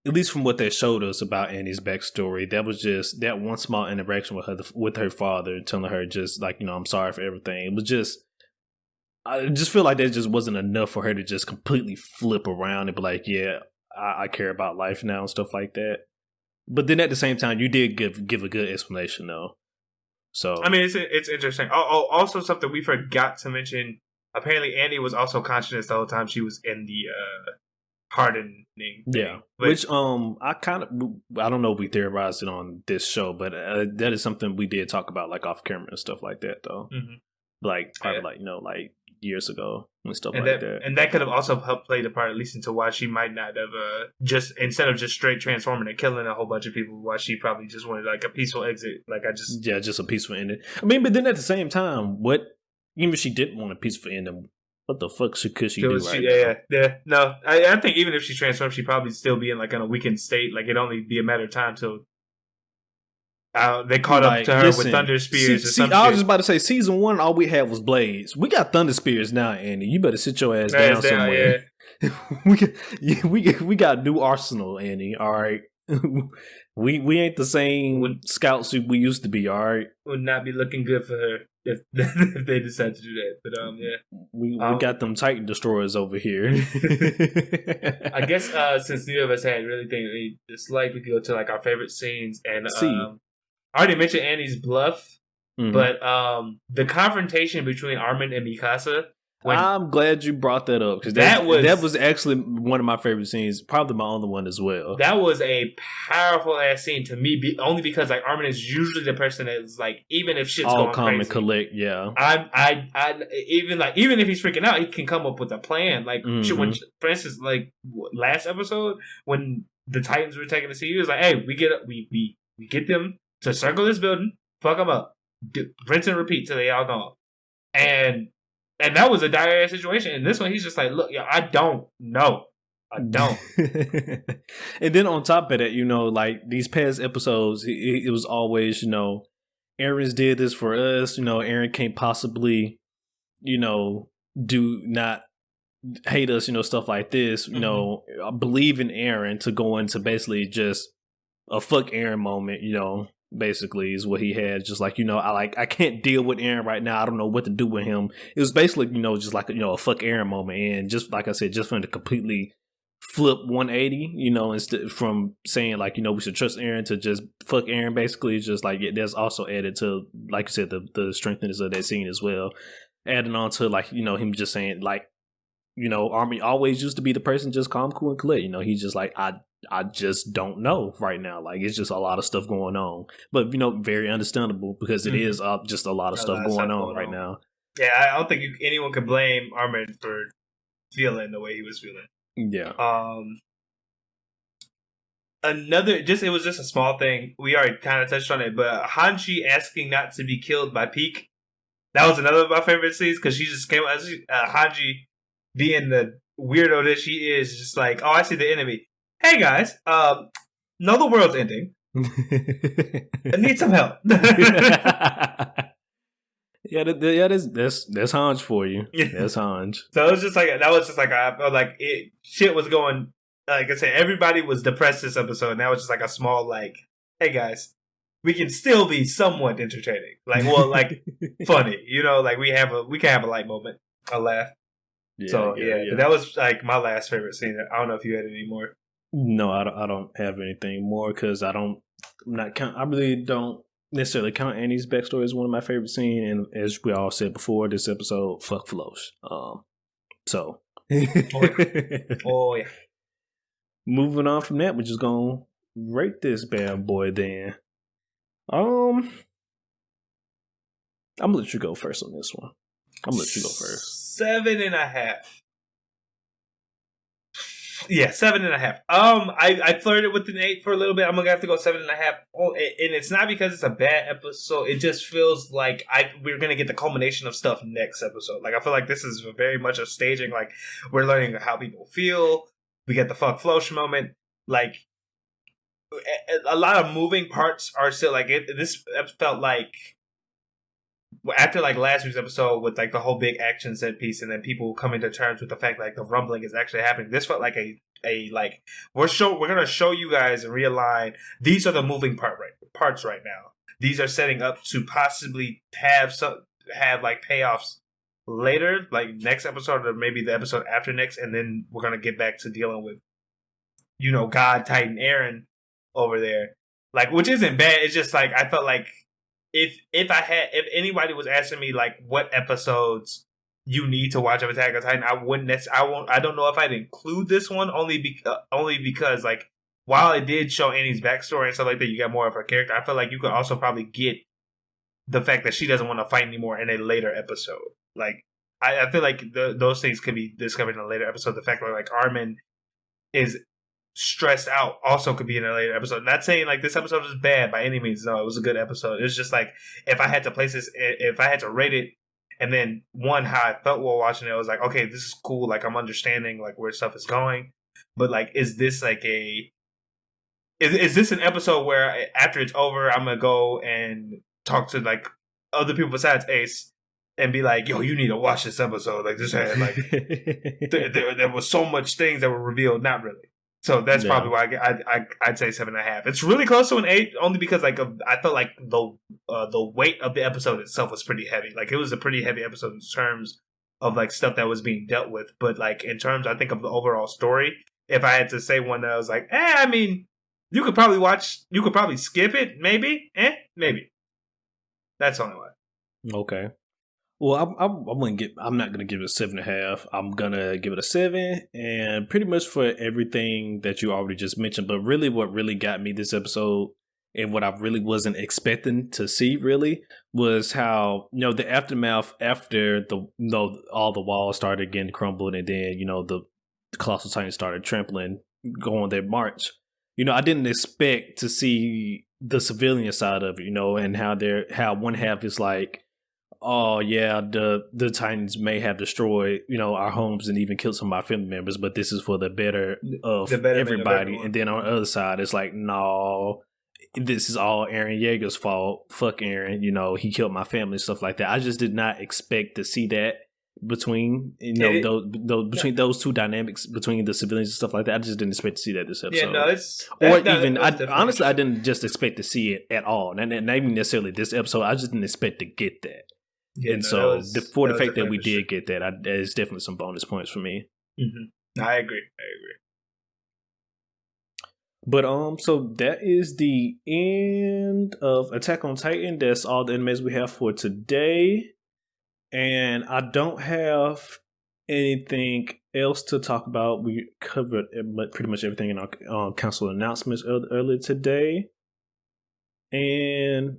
at least from what they showed us about Annie's backstory, that was just that one small interaction with her father, telling her just, like, I'm sorry for everything. It was just, I just feel like that just wasn't enough for her to just completely flip around and be like, yeah, I care about life now and stuff like that. But then at the same time, you did give a good explanation, though. So, I mean, it's interesting. Oh, also something we forgot to mention. Apparently, Annie was also conscious the whole time she was in the hardening thing. Yeah, which I don't know if we theorized it on this show, but that is something we did talk about, like off camera and stuff like that, though. Mm-hmm. Like probably like years ago and stuff like that. And that could have also helped play the part, at least into why she might not have just instead of just straight transforming and killing a whole bunch of people, why she probably just wanted like a peaceful exit. Like just a peaceful ending. I mean, but then at the same time, even if she didn't want a peaceful ending, what the fuck could she do right now? Yeah. No, I think even if she transformed, she'd probably still be in like in a weakened state. Like it'd only be a matter of time till they caught up to her with thunder spears. I was just about to say, season 1, all we had was blades. We got thunder spears now, Andy. You better sit your ass down somewhere. Yeah. we got new arsenal, Andy. All right. We ain't the same scouts we used to be. All right. Would not be looking good for her if they decide to do that. But we got them Titan destroyers over here. I guess since neither of us had really things we dislike, we could go to like our favorite scenes. And I already mentioned Annie's bluff, but the confrontation between Armin and Mikasa. I'm glad you brought that up because that was actually one of my favorite scenes, probably my only one as well. That was a powerful ass scene to me, only because like Armin is usually the person that's like, even if shit's all going calm crazy, and collect, yeah. Even if he's freaking out, he can come up with a plan. Like when, for instance, like last episode when the Titans were taking the city, he was like, "Hey, we get them to circle this building, fuck them up. rinse and repeat till they all gone. And that was a dire situation. And this one, he's just like, look, yo, I don't know. I don't. And then on top of that, like these past episodes, it was always, Aaron's did this for us. Aaron can't possibly, do not hate us, stuff like this. Believe in Aaron to go into basically just a fuck Aaron moment. Basically is what he had. Just like, I can't deal with Aaron right now. I don't know what to do with him. It was basically, just like, a fuck Aaron moment. And just like I said, just for him to completely flip 180, instead from saying like, we should trust Aaron to just fuck Aaron. Basically, it's just like, that's also added to, like you said, the strengthness of that scene as well. Adding on to like, him just saying like, Army always used to be the person just calm, cool, and collect. He's just like, I just don't know right now. Like, it's just a lot of stuff going on. But, very understandable because it is just a lot of stuff going on right now. Yeah, I don't think anyone could blame Armin for feeling the way he was feeling. Yeah. It was just a small thing. We already kind of touched on it, but Hanji asking not to be killed by Peak. That was another of my favorite scenes because she just came out. Hanji, being the weirdo that she is, just like, oh, I see the enemy. Hey guys, know the world's ending. I need some help. Yeah, that's Hanj for you. That's Hanj. So it was just like I felt like shit was going. Like I said, everybody was depressed this episode, and that was just like a small like, hey guys, we can still be somewhat entertaining. Like, well, like funny, like we can have a light moment, a laugh. Yeah. That was like my last favorite scene. I don't know if you had any more. No, I don't have anything more because I really don't necessarily count Annie's backstory as one of my favorite scenes. And as we all said before, this episode, fuck Flows. So. Oh yeah. Moving on from that, we're just gonna rate this bad boy then. I'm gonna let you go first on this one. I'm gonna let you go first. 7.5. Yeah, 7.5. I flirted with an 8 for a little bit. I'm gonna have to go 7.5. Oh, and it's not because it's a bad episode. It just feels like we're gonna get the culmination of stuff next episode. Like I feel like this is very much a staging. Like we're learning how people feel. We get the fuck Flosh moment. Like a lot of moving parts are still like it. This felt like after like last week's episode with like the whole big action set piece and then people coming to terms with the fact like the rumbling is actually happening. This felt like a like we're gonna show you guys and realign. These are the moving parts right now. These are setting up to possibly have like payoffs later, like next episode or maybe the episode after next, and then we're gonna get back to dealing with God Titan Aaron over there, like, which isn't bad. It's just like I felt like if anybody was asking me like what episodes you need to watch of Attack on Titan, I don't know if I'd include this one only because like while it did show Annie's backstory and stuff like that, you got more of her character. I feel like you could also probably get the fact that she doesn't want to fight anymore in a later episode. Like, I feel like those things could be discovered in a later episode. The fact that like Armin is stressed out also could be in a later episode. Not saying like this episode is bad by any means. No, it was a good episode. It's just like if I had to rate it, and then how I felt while watching it, I was like, okay, this is cool. Like I'm understanding like where stuff is going, but like, is this like is this an episode where after it's over, I'm gonna go and talk to like other people besides Ace and be like, yo, you need to watch this episode. Like this had like there was so much things that were revealed. Not really. So that's probably why I'd say 7.5. It's really close to an 8, only because like I felt like the weight of the episode itself was pretty heavy. Like it was a pretty heavy episode in terms of like stuff that was being dealt with. But like in terms, I think of the overall story, if I had to say one that I was like, I mean, you could probably skip it, maybe, maybe. That's the only way. Okay. Well, I'm not gonna give it a 7.5. I'm gonna give it a 7, and pretty much for everything that you already just mentioned. But really, what really got me this episode, and what I really wasn't expecting to see, really, was how the aftermath after all the walls started getting crumbled, and then the Colossal Titans started trampling, going their march. I didn't expect to see the civilian side of it, and how one half is like, oh yeah, the Titans may have destroyed, our homes and even killed some of our family members, but this is for the better of everybody. And then on the other side, it's like, no, this is all Eren Yeager's fault. Fuck Eren, he killed my family and stuff like that. I just did not expect to see that between between those two dynamics between the civilians and stuff like that. I just didn't expect to see that this episode. Honestly, I didn't just expect to see it at all, and not even necessarily this episode. I just didn't expect to get that. Yeah, and for the fact that we did get that, that is definitely some bonus points for me. Mm-hmm. I agree. But so that is the end of Attack on Titan. That's all the animes we have for today. And I don't have anything else to talk about. We covered pretty much everything in our council announcements earlier today. And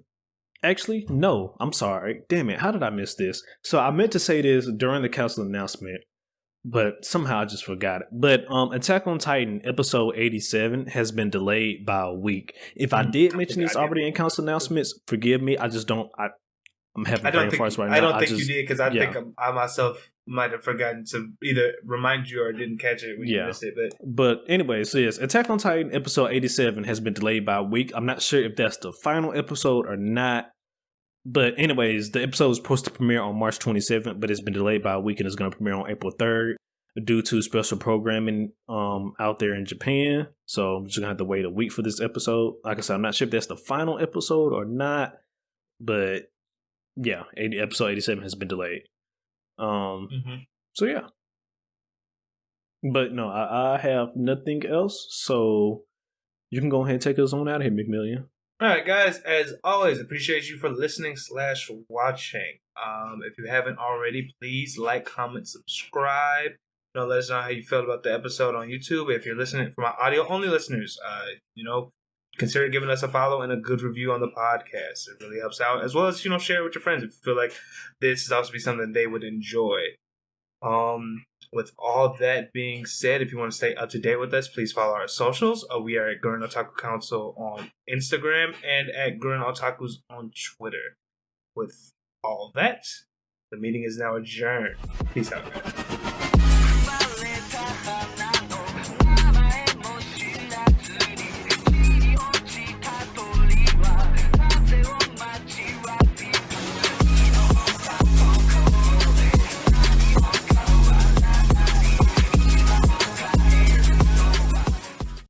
actually, no, I'm sorry. Damn it, how did I miss this? So I meant to say this during the council announcement, but somehow I just forgot it. But Attack on Titan episode 87 has been delayed by a week. If I did mention this already in council announcements, forgive me. I just don't. I'm having brain farts right now. I don't think you did, because I think I myself might have forgotten to either remind you or didn't catch it when you missed it. But anyway, so yes, Attack on Titan episode 87 has been delayed by a week. I'm not sure if that's the final episode or not. But anyways, the episode was supposed to premiere on March 27th, but it's been delayed by a week and it's going to premiere on April 3rd due to special programming out there in Japan. So I'm just going to have to wait a week for this episode. Like I said, I'm not sure if that's the final episode or not. But yeah, episode 87 has been delayed. So yeah. But no, I have nothing else. So you can go ahead and take us on out of here, McMillian. All right, guys, as always, appreciate you for listening / watching. If you haven't already, please like, comment, subscribe. Let us know how you felt about the episode on YouTube. If you're listening from our audio-only listeners, consider giving us a follow and a good review on the podcast. It really helps out. As well as, share it with your friends if you feel like this is also be something they would enjoy. With all that being said, if you want to stay up to date with us, please follow our socials. We are at Gurren Otaku Council on Instagram and at Gurren Otakus on Twitter. With all that, the meeting is now adjourned. Peace out, guys.